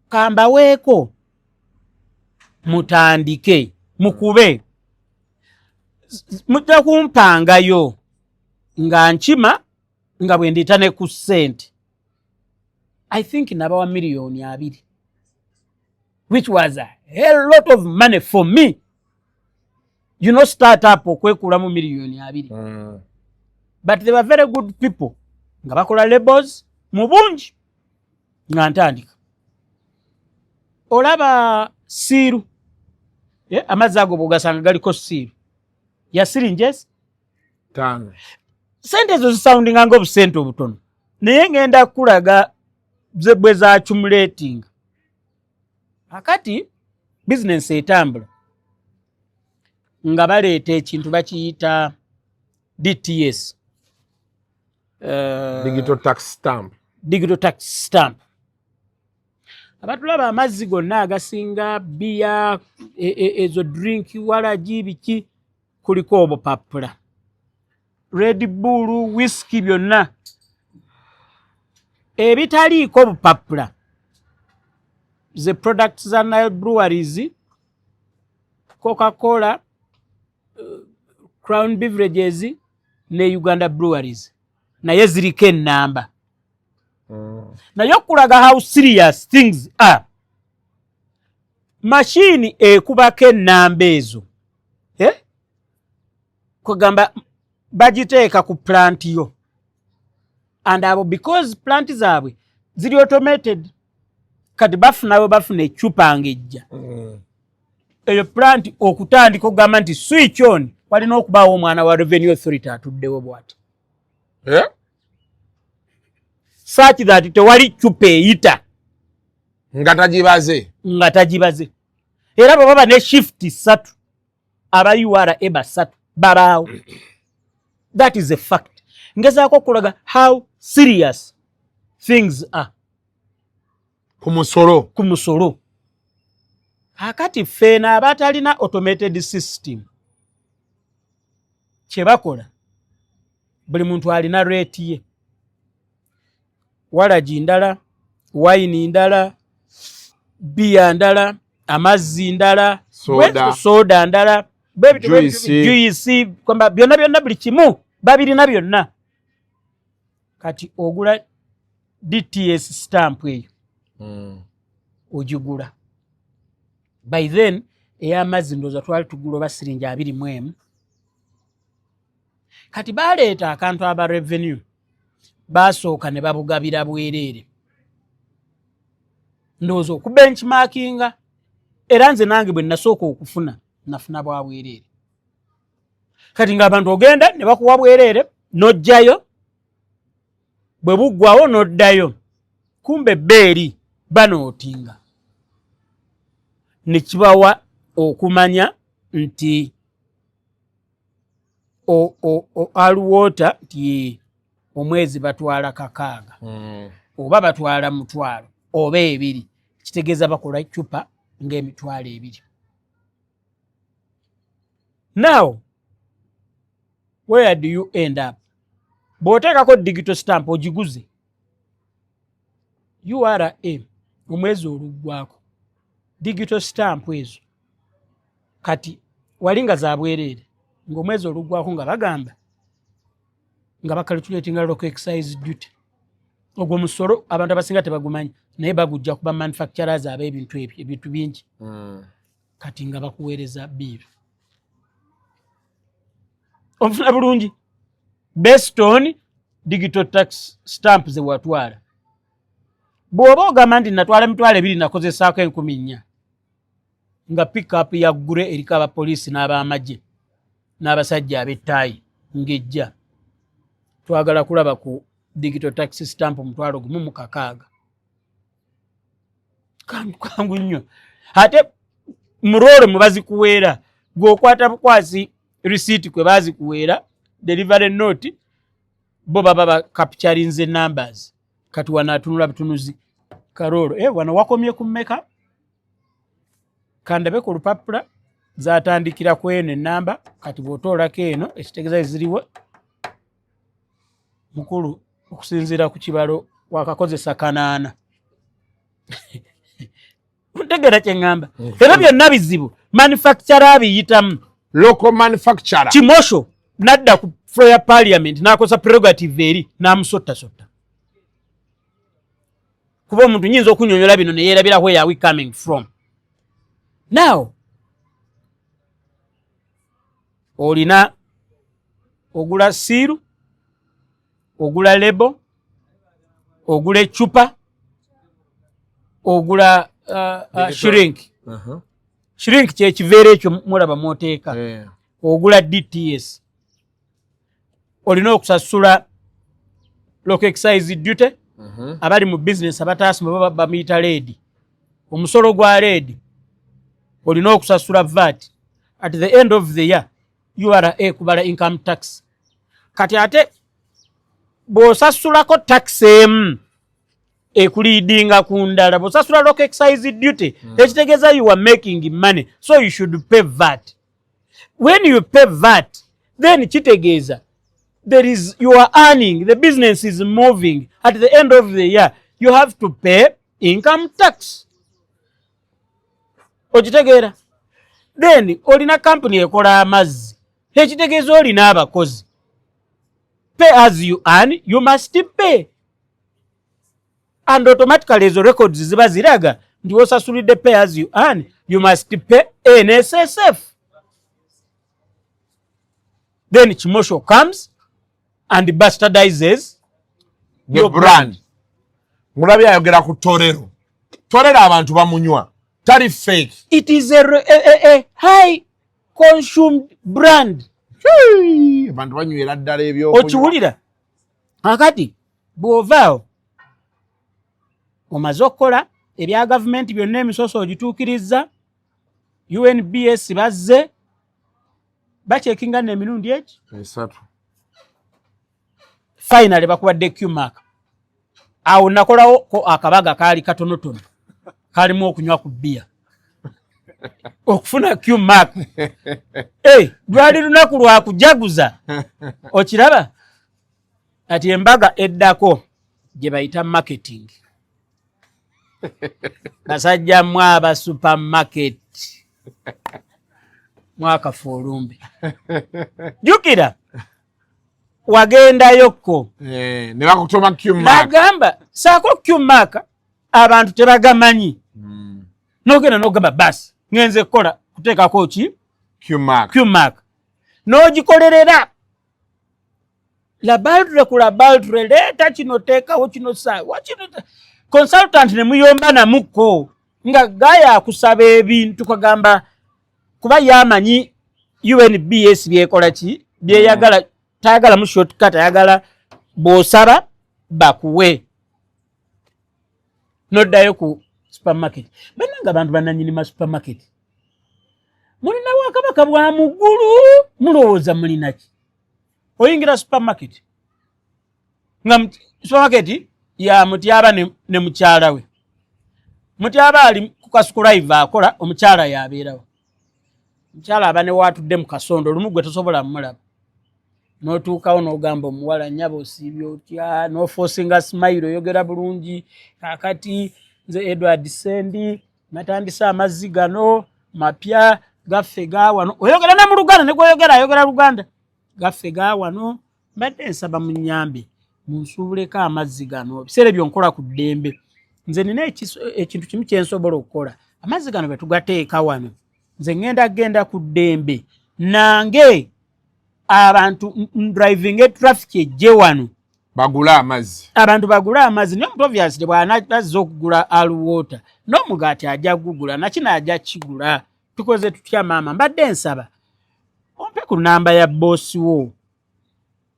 kambaweeko mutandike mukube mujja kumpangayo nga nkima nga bwe ndiita ne ku ssente. I think nabawa miliyoni 2 which was a hell lot of money for me. You know, start up okwekulamu miliyoni 2. But they were very good people nga bakola labels mu bungi nga ntandika olaba siiru amazzi ago bw'ogasanga galiko siiru ya siringes 5. sente ezo zisoundinga ng'obusente obutono naye ngenda kulaga bwe za accumulating akati business etambula nga baleeta ekintu bakiyita DTS digital tax stamp abatulaba amazzi gonna agasinga bia ezo drink walagi biki kuliko obupapula Red Bull whisky byonna ebitaliiko obupapula the products za Nile breweries Coca-Cola Crown Beverages ne Uganda breweries naye ziriko ennamba naye okulaga how serious things are machine ekubako ennamba ezo kugamba bagiteeka ku plant yo and abo because plant zaabwe ziri automated kati bafuna ecupa ngejja eyo plant okutandika okugamba nti switch on walina okubaawo omwana wa Revenue Authority atuddewo bwati such that tewali cupa eyita nga tagibaze era bwe baba ne shift 3 aba URA 3 babaawo. That is a fact. Ngezaako okulaga how serious things are ku musolo. Akati ffeena abatalina automated system kye bakola buli muntu alina rate ye walagi ndala wine ndala bia ndala amazzi ndala soda ndala juice kwamba byonna buli kimu babirina byonna kati ogula DTS stamp eyo ogigula by then ey'amazzi ndoza twali tugula oba siringi 21 kati baleeta akantu aba revenue basooka ne babugabira bwereere ndowooza okubenchmarkinga era nze nange bwe nasooka okufuna nafuna bwa bwereere kati ng'abantu ogenda ne bakuwa bwereere n'ojjayo bwe buggwawo n'oddayo kumbe beeri banootinga ne kibawa okumanya nti aluwota nti omwezi batwala 6 oba batwala 1,000 oba 2 kitegeeza bakola cupa ng'emitwalo 2. Now where do you end up? Bw'oteekako digital stamp ogiguze URA omwezi oluggwako digital stamp ezo kati walinga za bwereere ng'omwezi oluggwako nga bagamba nga bakalculatinga local excise duty ogwo musolo abantu abasinga tebagumanyi naye bagujja kuba manufacturers ab'ebintu ebyo ebintu bingi kati nga bakuweereza bill ofuna bulungi based on digital tax stamp ze watwala. Bw'oba ogamba nti natwala 2,000 nakozesaako 1,400 nga pick-up yaggule eriko abapoliisi n'ab'amagye n'abasajja ab'ettaayi ng'ejja twagala kulaba ku digital tax stamp 1,600 kangu nnyo. Ate muroole mwe bazikuweera gw'okwata bukwasi receipt kwe bazikuweera delivery note bo baba capturinze numbers kati wanatunula butunuzi Karolo wano wakomye ku mmeka kandabe ku lupapula zatandikira ku eno enamba kati bw'otoolako eno ekitegeeza ziriwo mukulu okusinziira ku kibalo wakakozesa 8 ntegera kye ngamba era byonna bizibu manufacturer abiyitamu local manufacturer Kimosho nadda ku floor ya parliament n'akosa prerogative eri n'amusotta kuba omuntu nyinza okunyonyola bino ne yeerabira where are we coming from. Now olina ogula siiru ogula lebo ogula ecupa ogula shrink shrink kyekiveera ekyo mulaba mwoteeka ogula DTS olina okusasula local excise duty abali mu business abataasoma bamuyita leedi omusolo gwa leedi olina okusasula VAT at the end of the year URA kubala income tax kati ate bw'osasulako tax emu ekuliidinga ku ndala bw'osasula local excise duty ekitegeeza you are making money so you should pay VAT. When you pay VAT then kitegeeza there is you are earning, the business is moving. At the end of the year you have to pay income tax. Okitegeera then olina company ekola amazzi ekitegeeza olina abakozi pay as you earn you must pay and automatically ezo records ziba ziraga nti osasulidde pay as you earn you must pay NSSF. Then Kimosho comes and bastardizes your brand. Mulabye ayogera ku torero abantu bamunywa tali fake. It is a high consumed brand. Abantu banywera ddala ebyo okiwulira akati bw'ovaawo omaze okukola ebya gavumenti byonna emisoso ogituukirizza UNBS bazze bakyekinga n'emirundi eki 3 finally bakuwadde Q-mark awo nakolawo ko akabaga kaali katonotono kalimu okunywa ku bbiya okufuna Q-mark lwali lunaku lwa kujaguza okiraba ati embaga eddako gye bayita marketing basajja mwaba supermarket mwaka fulumbi jukira wagendayokko ne bakutoma Q-mark nagamba saako Q-mark abantu tebagamanyi nogenda nogamba basi ngenze kukola kuteekako ki Q-mark n'ogikolerera laboratory ku laboratory leeta kino teekawo kino saawa kino consultant ne muyomba namukko nga gaya akusaba ebintu kagamba kuba yamanyi UNBS byekola ki byeyagala tayagala mu shortcut ayagala bw'osaba bakuwe noddayo ku supermarket. Bananga abantu bananyini ma supermarket. Mulina Wakabaka bwa mugulu mulowooza mulina ki? Oyingira supermarket. Nga supermarket ya Mutyaba ne mukyala we. Mutyaba ali ku Kasuku Live akola, omukyala yabeerawo. Mukyala abane watudde mu kasondo lumu gwe tosobola mmulaba. N'otuukawo n'ogamba omuwala nnyabo osiibye otya, n'oforcinga smile oyogera bulungi. Kaakati nze Eddy Sendi natandise amazzi gano mapya gaffe ga wano. Oyogera na mu Luganda ne gwoyogera ayogera Luganda. Gaffe ga wano mbadde nsaba munnyambe munsuubuleko amazzi gano. Biseera byonkola ku ddembe. Nze nina ekintu kimu kye nsobola okukola. Amazzi gano bwe tugateeka wano. Nze ngenda ku ddembe. Nange abantu driving traffic ejje wano. Bagula amazzi. Abantu bagula amazzi. No obviously bw'anazza okugula aluwater. N'omugaati ajja kugula. Nakina ajja kigula. Tukoze tutya maama. Mbadde nsaba. Ompe ku namba ya bosi wo.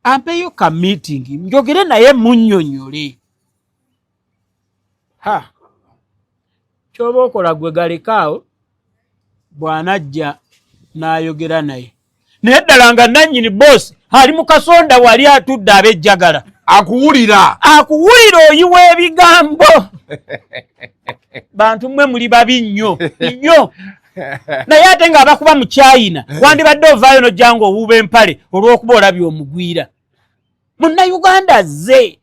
Ampeyo ka meeting. Njogere naye munnyonnyole. Kyoba okola gwe galekaawo bw'anajja n'ayogera naye. Naye ddala nga nannyini bosi ali mu kasonda wali atudde abejjagala. Akuwulira Oyiwa ebigambo. Bantu mmwe muli babi nnyo. Naye ate ng'abakuba mu China wandibadde ovaayo n'ojja ng'owuuba empale olw'okuba olabye omugwira. Munnayuganda ze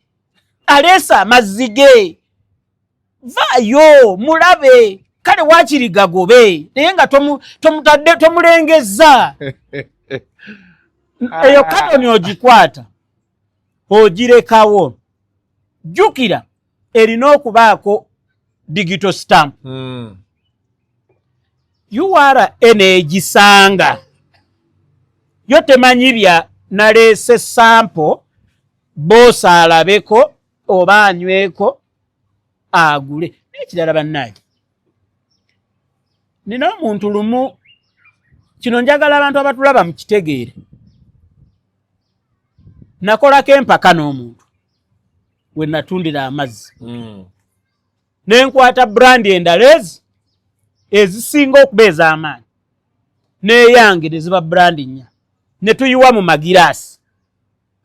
aleesa amazzi ge. Vaayo mulabe. Kale waakiri gagobe. Naye nga tomulengezza. Eyo katoni ogikwata. Ogirekawo. Jjukira erina okubaako digital stamp. URA eneegisanga. Yo temanyi bya naleese sample bosi alabeko oba anyweko agule. N'ekirala bannange. Nina omuntu lumu kino njagala abantu abatulaba mu kitegeere. Nakolako empaka n'omuntu we natundira amazzi. Nenkwata brand endala ezisinga okubeeza amaanyi. Neyange ne ziba brand nnya. Ne tuyiwa mu magiraasi.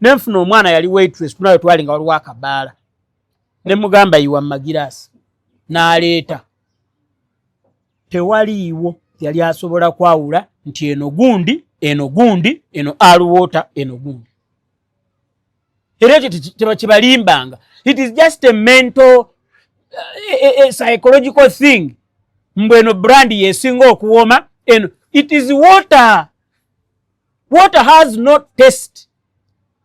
Nenfuna omwana yali waitress tunawe twali nga waliwo akabaala. Ne mugamba yiwa mu magiraasi. N'aleeta. Tewaliiwo yali asobola kwawula nti eno gundi, eno aluwater, eno gundi. Era ekyo tebakibalimbanga. It is just a mental, a psychological thing. Mbweno brand yesinga okuwoma, eno. It is water. Water has no taste.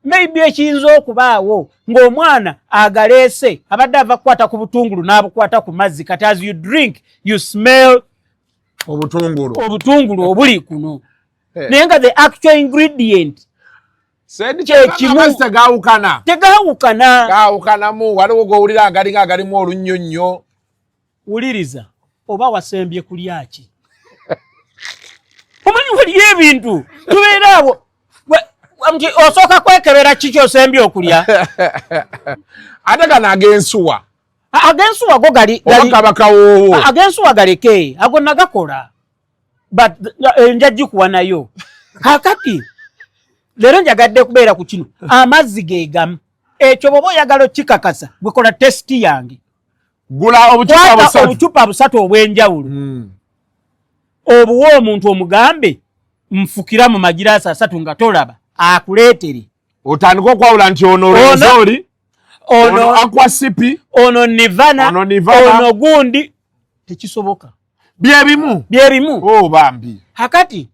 Maybe ekiyinza okubaawo ng'omwana agaleese abadde ava kukwata ku butungulu n'abukwata ku mazzi kati as you drink you smell obutungulu obuli kuno. Naye nga the actual ingredient amazzi tegaawukana. Gaawukanamu. Waliwo g'owulira agalimu olunnyonnyo. Wuliriza oba wasembye kulya ki? Omanyi waliyo ebintu tubeera abo osooka kwekebera kiki osembye okulya. Ate gano ag'ensuwa. Ag'ensuwa go gali bakawoowo. Ag'ensuwa galeke ago nagakola. But nja gikuwa nayo. Kakati leero njagadde kubeera ku kino amazzi ge gamu. Ekyo bw'oba oyagala okikakasa gwekola testi yange. Gula obucupa busatu obw'enjawulo. Obuwa omuntu omugambe nfukira mu magiraasi 3 nga tolaba akuleetere. Otandika okwawula nti ono Rosoli, ono Aquasipi, ono Nivana, ono gundi. Tekisoboka. Bye bimu. Bambi. Hakati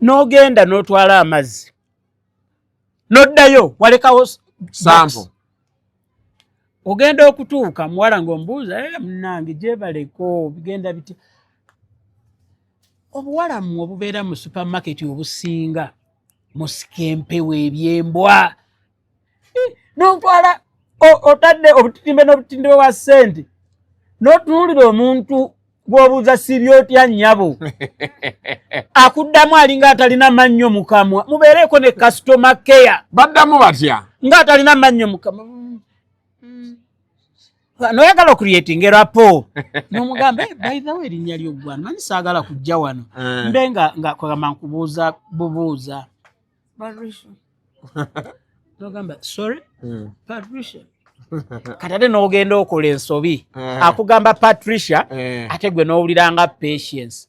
n'ogenda n'otwala amazzi. N'oddayo walekawo sample. Ogenda okutuuka muwala ng'ombuuza munnange gyebaleko bigenda biti. Obuwala mmwe obubeera mu supermarket obusinga musikempewo ebyembwa. N'otwala otadde obutimbe n'obutinde bwa ssente. N'otunuulira omuntu gw'obuuza sibyo otya nnyabo. Akuddamu alinga atalina mannyo mu kamwa. Mubeereko ne customer care. Baddamu batya? Nga atalina mannyo mu kamwa. noyagala creating rapport nomugamba by the way erinnya ly'oggwana manyi saagala kujja wano mbe nga kwagamba nkubuuza bubuuza Patricia nogamba sorry Patricia kati ate n'ogenda okola ensobi akugamba Patricia ate gwe n'owuliranga Patience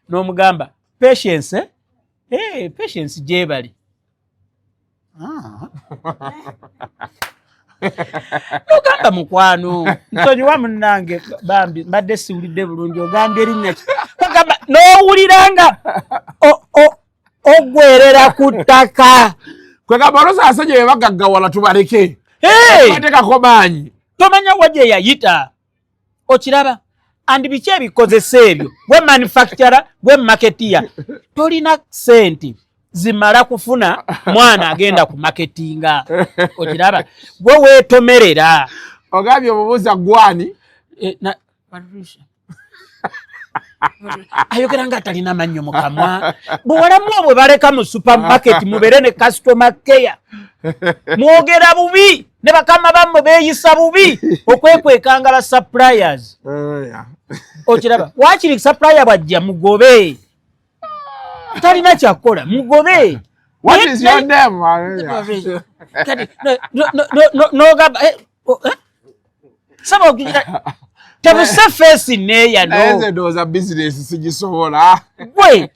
n'omugamba Patience Patience gyebali nogamba mukwano nsonyiwa munnange bambi mbadde siwulidde bulungi ogambye erinnya ki ogamba n'owuliranga ogwerera ku ttaka kwegamba olosasajja be bagaggawala tubaleke batekako maanyi tomanya wa gye yayita okiraba andi biki ebikozesa ebyo gwe manufacturer gwe marketeer tolina senti zimala kufuna mwana agenda ku marketinga okiraba gwe weetomerera ogambye omubuuza gwani ayogera nga atalina mannyo mu kamwa buwalamu obwe baleka mu supermarket mubeere ne customer care mwogera bubi ne bakama bammwe beeyisa bubi okwekwekanga ba suppliers okiraba waakiri supplier bwajja mugobe talina kyakola mugobe what is your name nogamba saba tabuse face neya no ndoza business sigisobola gwe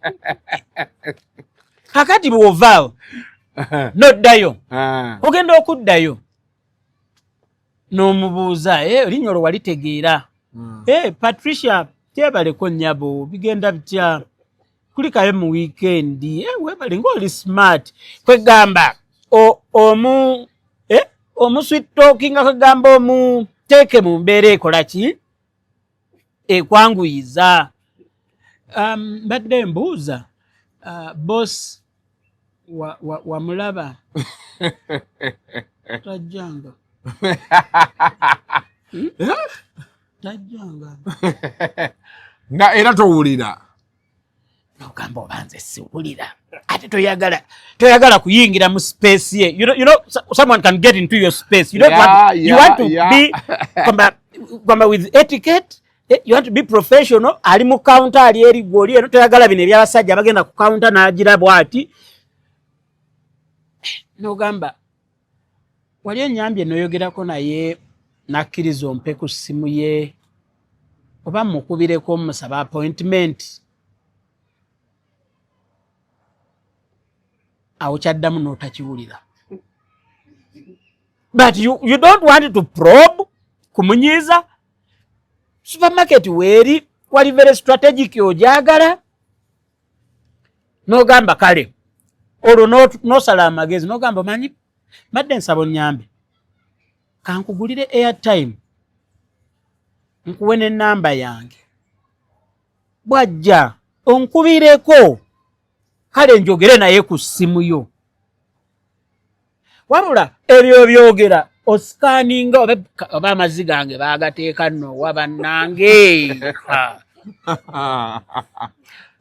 kakati bwovaawo noddayo ogenda okuddayo n'omubuuza erinnya olwo walitegeera Patricia tebaleko nnyabo bigenda bitya kulikayo mu weekendi webale ng'oli smart kwegamba sweet talking kwegamba omuteeke mu mbeera ekola ki ekwanguyiza mbadde mbuuza boss wamulaba tajjanga tajjanga nga era towulira nogamba obanze siwulira ate toyagala kuyingira mu space ye you know someone can get into your space you don't want to be kwamba with etiquette you want to be professional ali mu counter ali eri goli eno toyagala bino ebyabasajja bagenda ku counter n'agira bwati nogamba wali enyambye noyogerako naye nakkiriza ompe ku ssimu ye oba mukubireko omusaba appointment awo kyaddamu n'otakiwulira but you don't want to probe kumunyiiza supermarket weeri wali very strategic ojagala nogamba kale olwo nosala amagezi nogamba manyi mbadde nsaba onnyambe kankugulire airtime nkuwe n'ennamba yange bwajja onkubireko kale njogere naye ku ssimu yo wabula ebyo byogera osikaninga oba amazzi gange baagateeka nno wabannange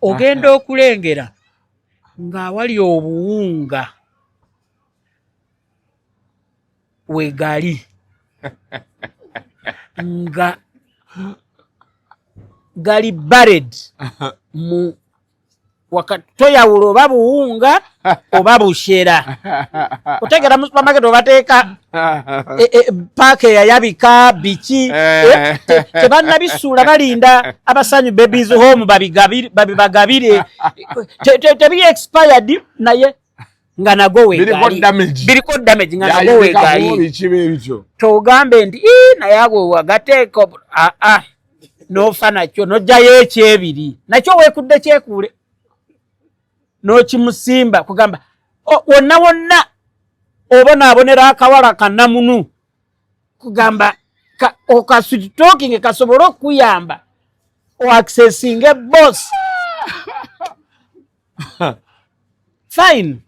ogenda okulengera ng'awali obuwunga wegali nga gali buried mu toyawula oba buwunga oba bushera otegera mu supermarket obateeka paaka eyayabika biki tebannabisuula balinda abasanyu babies home babibagabire tebiri expired naye nga nago biriko damage nga nago wegali togambe nti naye agwe wagateeka nofa nakyo nojjayo ekyebiri nakyo weekudde kyekuule n'okimusimba kugamba wonna wonna obonaabonera akawala kannamunu kugamba okasweet talking kasobole okuyamba oaccessinga boss fine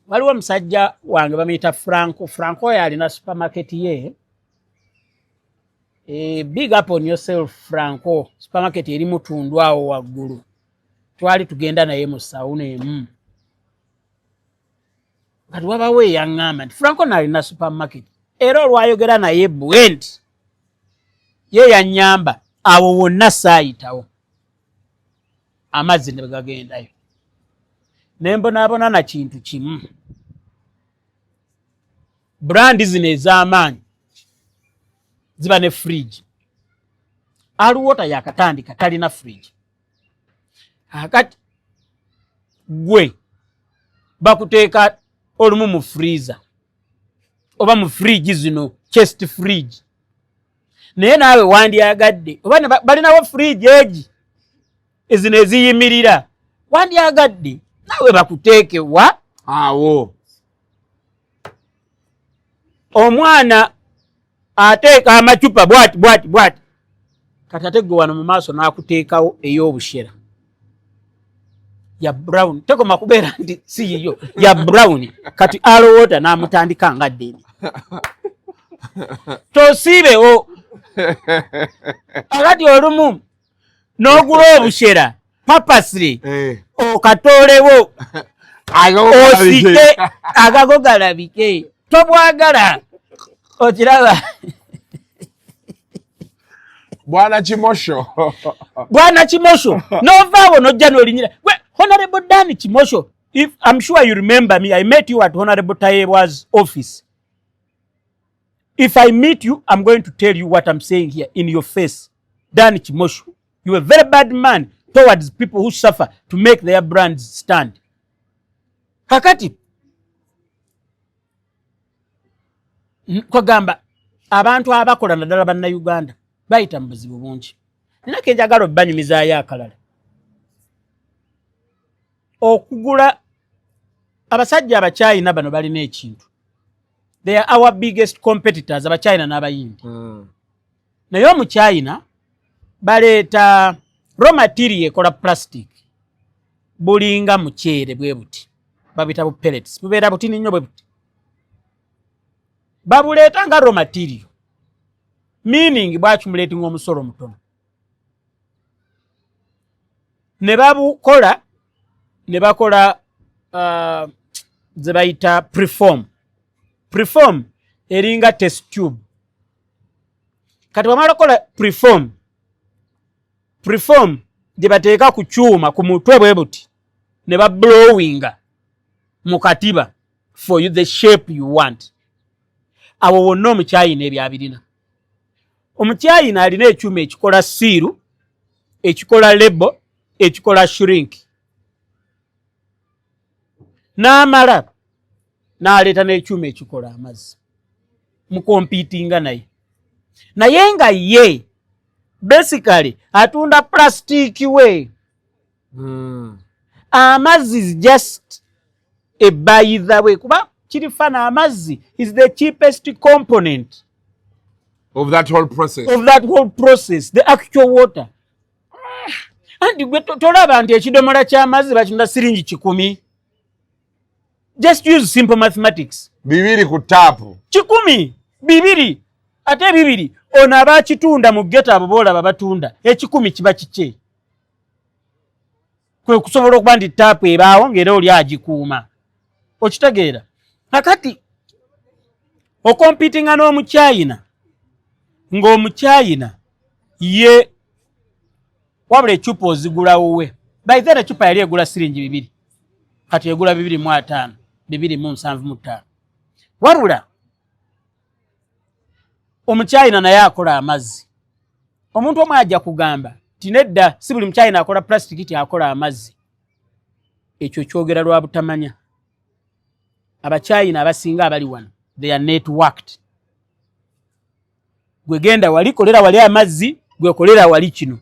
waliwo omusajja wange bamuyita Franco oyo alina supermarket ye big up on yourself Franco supermarket eri mutundu awo waggulu twali tugenda naye mu sawuna emu kati wabawo eyaŋŋamba nti Franco nalina supermarket era olwayogera naye bwenti ye yanyamba awo wonna saayitawo amazzi ne bagagendayo ne mbonaabona na kintu kimu brandi zino ez'amaanyi ziba ne fridge aluwota yakatandika talina fridge akati gwe bakuteeka olumu mu freezer oba mu fridge zino chest fridge naye naawe wandyagadde oba balinawo fridge egi ezino eziyimirira wandyagadde naawe bakuteekewa awo omwana ateeka amacupa bwati kati ate gwe wano mu maaso n'akuteekawo ey'obushera ya brown tekoma kubeera nti si yiyo ya brown kati alowota n'amutandika nga ddeni tosiibewo akati olumu n'ogula obushera papasire okatoolewo osike agago galabike tobwagala okiraba bwana Kimosho novaawo nojja n'olinyira Honorable Danny Kimosho, if I'm sure you remember me, I met you at Honorable Tayewa's office. If I meet you, I'm going to tell you what I'm saying here in your face. Danny Kimosho, you're a very bad man towards people who suffer to make their brands stand. Kakati, kwagamba, abantu abakola naddala bannayuganda bayita mu buzibu bungi. Nina kenjagala obbanyumizaayo akalala. Okugula abasajja abachina bano balina ekintu. They are our biggest competitors, abachina n'abayindi. Naye mu China baleeta raw material ekola plastic. Bulinga muceere bwe buti. Babita bu pellets. Bubeera butini nnyo bwe buti. Babuleeta nga raw material. Meaning bwakimulating omusolo mutono. Ne babukola ne bakola ze bayita preform eringa test tube kati bamala kola preform gye bateeka ku kyuma ku mutwe bwe buti ne ba blowinga mu katiba for you the shape you want awo wonna omukyayina ebyabirina omukyayina alina ekyuma ekikola siiru ekikola lebo ekikola shrink n'amala n'aleeta n'ekyuma ekikola amazzi mu competinga naye nga ye basically atunda plastic we amazzi is just a by the way kuba kirifana amazzi is the cheapest component of that whole process the actual water and gwe tolaba nti ekidomola ky'amazzi bakitunda siringi 10. Just use simple mathematics. 2 ku taapu. 10, 2, ate 2. Ono abakitunda mu geta abo boolaba batunda. 10 kiba kike. Kwe kusobola okuba nti taapu ebaawo ng'era oli agikuuma. Okitegeera. Kakati okompitinga n'omukyayina ng'omukyayina ye wabula ecupa ozigulawo we. By then ecupa yali egula siringi 2. Kati egula 2.5. 2.75. Wabula omukyayina naye akola amazzi. Omuntu omwe ajja kugamba tinedda si buli mukyayina akola plastic ti akola amazzi. Ekyo kyogera lwa butamanya. Abakyayina abasinga abali wano they are networked. Gwe genda wali kolera wali amazzi, gwe kolera wali kino.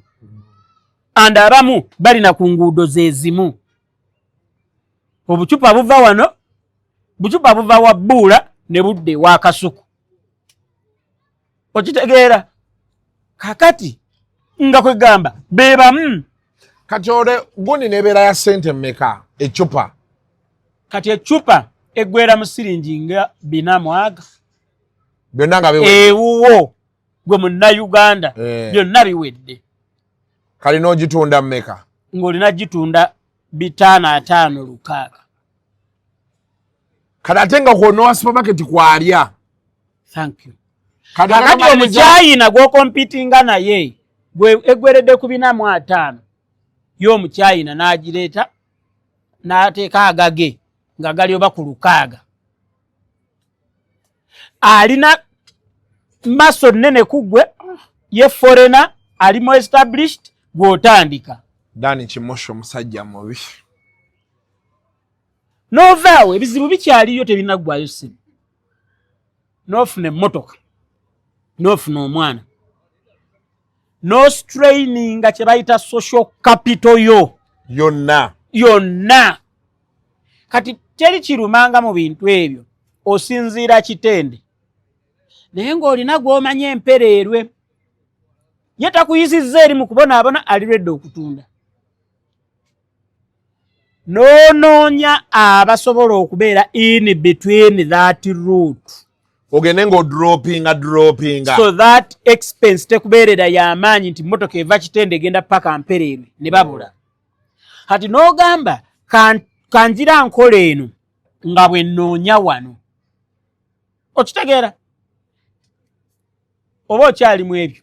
And abamu bali na ku nguudo zezimu. Obucupa buva wano, bucupa buva wa Bbula ne budde wa Kasuku. Okitegeera? Kakati nga kwegamba bebamu. Kati ode guni nebeera ya sente mmeka ecupa. Kati ecupa eggwera mu siringi nga 400. Byonna nga biwedde. Ewuwo gwe munnayuganda byonna biwedde. Kali n'ogitunda mmeka? Ng'olina gitunda 5,500. Kati ate nga kw'onoowa supermarket kwalya. Thank you. kakati omukyayina gwokompitinga naye egweredde ku 405 y'omukyayina n'agireeta n'ateeka agage nga gali oba ku 600 alina maso nnene kugwe ye foreigner alimu established gw'otandika Dani Kimosho musajja mubi novaawo ebizibu bikyaliyo tebinaggwayo ssimu n'ofuna emmotoka n'ofuna omwana n'ostraininga kye bayita social capital yo yonna kati teri kirumanga mu bintu ebyo osinziira kitende naye ng'olina gw'omanya empereerwe ye takuyisizza eri mu kubonaabona ali redde okutunda n'onoonya abasobola okubeera in between that route ogende ng'odroppinga so that expense tekubeerera y'amaanyi nti mmotoka eva kitende egenda paka mpereerwe ne babula kati n'ogamba kanjira nkola eno nga bwe nnoonya wano okitegeera oba okyali mu ebyo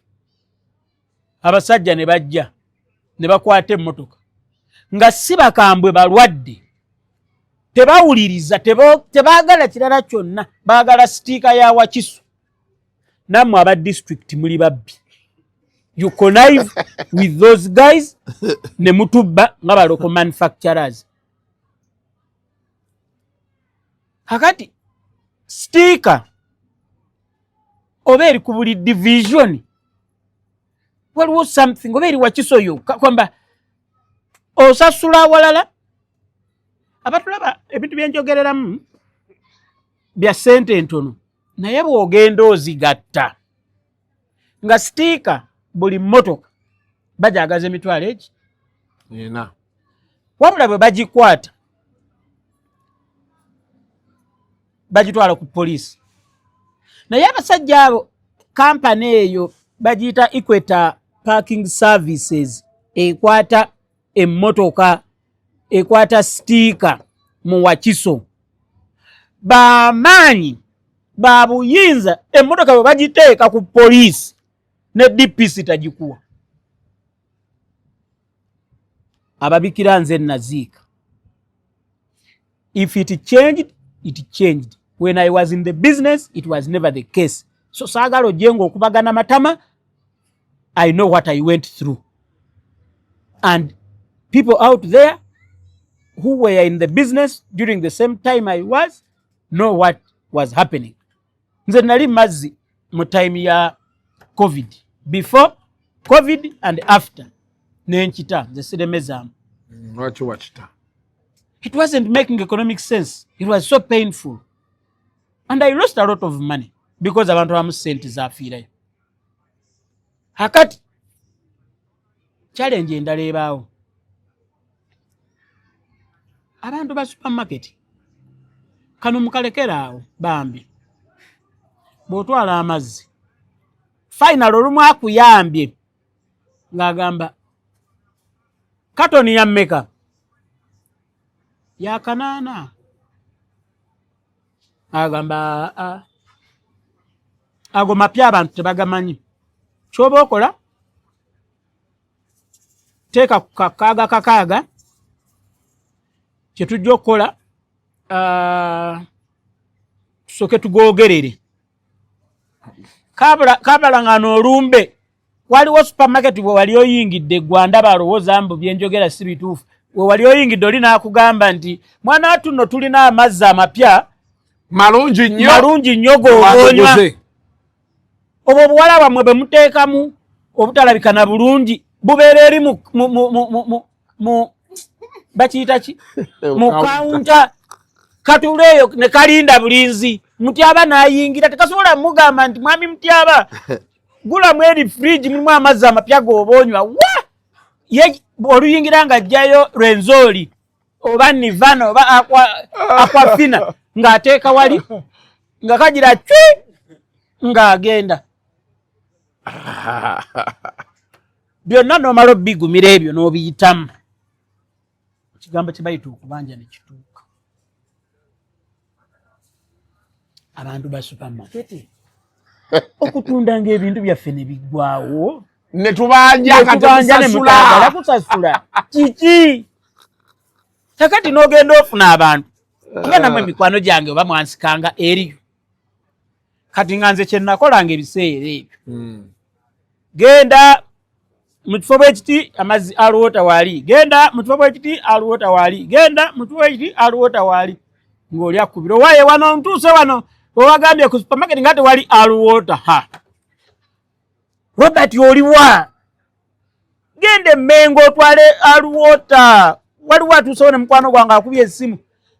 abasajja ne bajja ne bakwata emmotoka nga si bakambwe balwadde tebawuliriza tebaagala kirala kyonna baagala sitiika ya Wakiso nammwe aba district muli babbi you connive with those guys ne mutubba nga baloko manufacturers kakati sitiika oba eri ku buli division waliwo something oba eri Wakiso yokka kwamba osasula awalala abatulaba ebintu byenjogereramu bya ssente entono naye bw'ogenda ozigatta nga sitiika buli mmotoka bajagaza emitwalo egi wabula bwe bagikwata bagitwala ku poliisi naye abasajja abo kampani eyo bagiyita Equator Parking Services ekwata emmotoka ekwata sitiika mu Wakiso bamaanyi babuyinza emmotoka bwe bagiteeka ku poliisi ne DPC tagikuwa ababikira nze naziika if it changed it changed when I was in the business it was never the case so saagala ojenga okubagana matama I know what I went through and people out there who were in the business during the same time I was know what was happening. Nze nali mazzi mu time ya COVID, before COVID and after. Nenkita nze siremezaamu. Wachita. It wasn't making economic sense. It was so painful. And I lost a lot of money because abantu bamu sente zaafiirayo. Hakati challenge endala ebaawo. Abantu ba supermarket kano mukalekera awo bambi bw'otwala amazzi final olumu akuyambye ng'agamba katoni ya mmeka ya kanaana agamba ago mapya abantu tebagamanyi kyoba okola teeka ku kakaaga kyetujja okukola tusooke tugoogerere kabala nga n'olumbe waliwo supermarket bwe wali oyingidde gwanda balowooza mbu byenjogera si bituufu we wali oyingidde oli n'akugamba nti mwana watu nno tulina amazzi amapya malungi nnyo g'obonywa obwo obuwala bwammwe bwe muteekamu obutalabikana bulungi bubeera eri mu bakiyita ki mu kawunta katuleeyo ne kalinda bulinzi Mutyaba n'ayingira tekasobola mugamba nti mwami Mutyaba gulamu eri fridge mulimu amazzi amapya g'obonywa wa ye oluyingira nga ajjayo Rwenzori oba Nivana oba Aquafina ng'ateeka wali nga kagira cwi ng'agenda byonna n'omala obbigumira ebyo n'obiyitamu kigambo kye bayita okubanja ne kituuka abantu ba supermarket okutunda ng'ebintu byaffe ne biggwawo ne tubanja katemusasula kusasula kiki kakati n'ogenda ofuna abantu nga namwe mikwano gyange oba mwansikanga eriyo kati nga nze kye nakolanga ebiseera ebyo genda mu kifo bwekiti amazzi aluwota waali genda mu kifo bwekiti aluwota waali genda mu kifo bwekiti aluwota waali ng'oli akubira owaye wano ntuuse wano owagambye ku supermarket nga tewali aluwota ha Robert oliwa gende Mengo otwale aluwota waliwo atuusewo ne mukwano gwange akubye essimu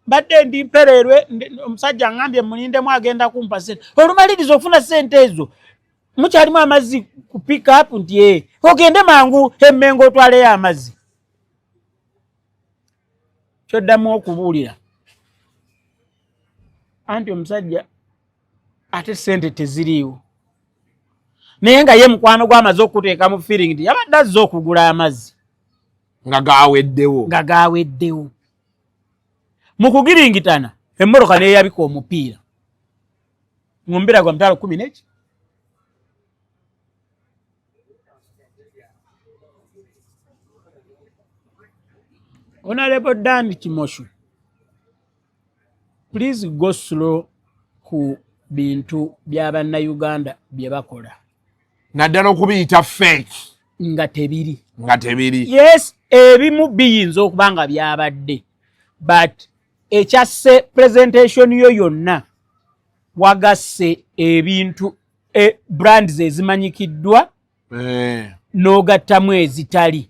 mbadde ndi mpererwe omusajja ngambye mulindemu agenda kumpa sente olumaliriza ofuna sente ezo mukyalimu amazzi ku pick up nti ogende mangu Mengo otwaleyo amazzi kyoddamu okubuulira anti omusajja ate sente teziriiwo naye nga ye mukwano gw'amaze okuteeka mu feeling nti yabadde azze okugula amazzi nga gaaweddewo mu kugiringitana emmoroka neeyabika omupiira ngombera gwa mutalo 10 n'eki Honorable Dan Kimoshu, please go slow ku bintu by'Abannayuganda bye bakola naddala okubiyita fake nga tebiri yes ebimu biyinza okuba nga byabadde but ekyasse presentation yo yonna wagasse ebintu brands ezimanyikiddwa n'ogattamu ezitali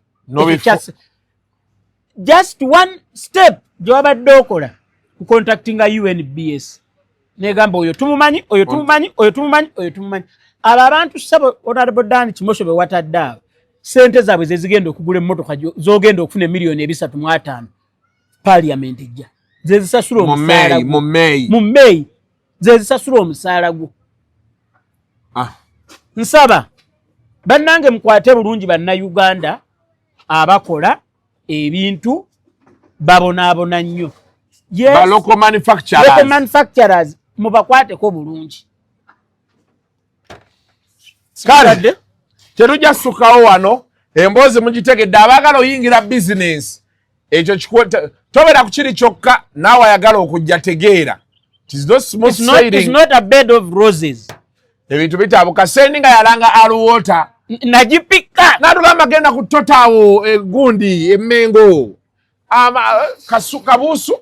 just one step gyewabadde okola ku contactinga UNBS negamba oyo tumumanyi abo abantu sabo Honorable Dan Kimosho be watadde abo sente zaabwe zezigenda okugula emmotoka zogenda okufuna miliyoni 3.5 parliament ejja zezisasula omusaala mu May zezisasula omusaala gwo nsaba bannange mukwate bulungi Bannayuganda abakola ebintu babonaabona nnyo local manufacturers mubakwateko bulungi kale terujja sukawo wano emboozi mugitegedde abaagala oyingira business ekyo tobera ku kiri kyokka naawe ayagala okujja tegeera it's not a bed of roses ebintu bitaabuka sendi nga yalanga aluwota nagipika natugamba genda ku totaawo egundi Mengo kabuusu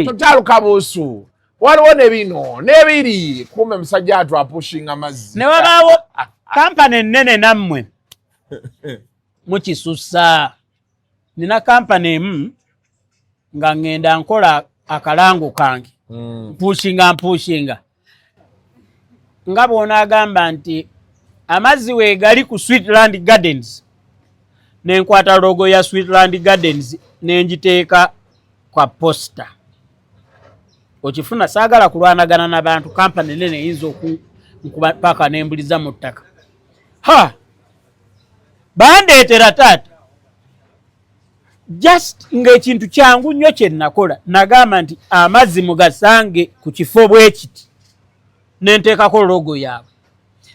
totaalu kabuusu waliwo ne bino n'ebiri kume musajja atu apushinga amazzi ne wabaawo kampani ennene nammwe mukisusa nina kampani emu nga ngenda nkola akalango kange mpushinga nga bw'onaagamba nti amazzi weegali ku Sweetland Gardens nenkwata logo ya Sweetland Gardens nenjiteeka kwa posta okifuna saagala kulwanagana n'abantu kampani nene eyinza okupaka nembuliza mu ttaka bandeetera taata just ng'ekintu kyangu nnyo kye nakola nagamba nti amazzi mugasange ku kifo bwe kiti nenteekako logo yaabwe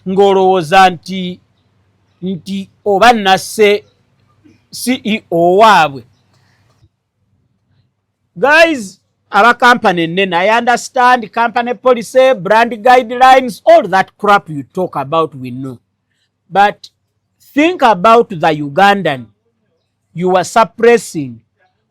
ng'olowooza nti oba nasse CEO waabwe guys aba company ennene I understand company policy brand guidelines all that crap you talk about we know but think about the Ugandan you are suppressing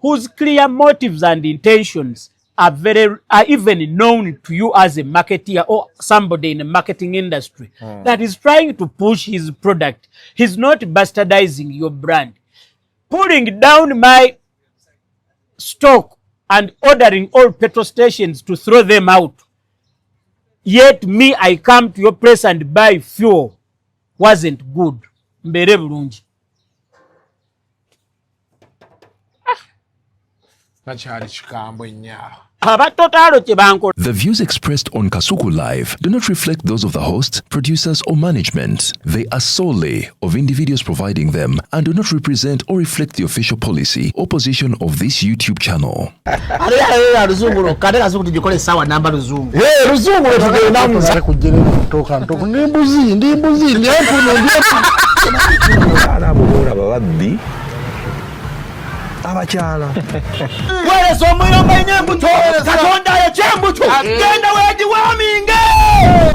whose clear motives and intentions are even known to you as a marketeer or somebody in the marketing industry that is trying to push his product. He's not bastardizing your brand. Pulling down my stock and ordering all petrol stations to throw them out. Yet me, I come to your place and buy fuel. Wasn't good. Mbere bulungi. Nakyali kikambo ennyo. abatotalo kye bankola. The views expressed on Kasuku Live do not reflect those of the hosts, producers, or management. They are solely of individuals providing them and do not represent or reflect the official policy or position of this YouTube channel. abakyala wereso omuyomba enyembuto katonda yekyembuto genda wegiwaminge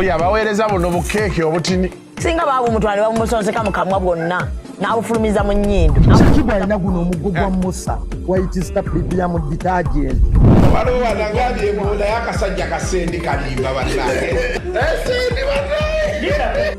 yabaweereza buno bukeeke obutini singa baaba omutwale bamusonseka mu kamwa bwonna n'abufulumiza mu nnyindo kibwa alina guno omuggo gwa musa wayitista premium detergent waliwo wanagambye embuula y'akasajja kasendi kalimba bannange esendi bannaye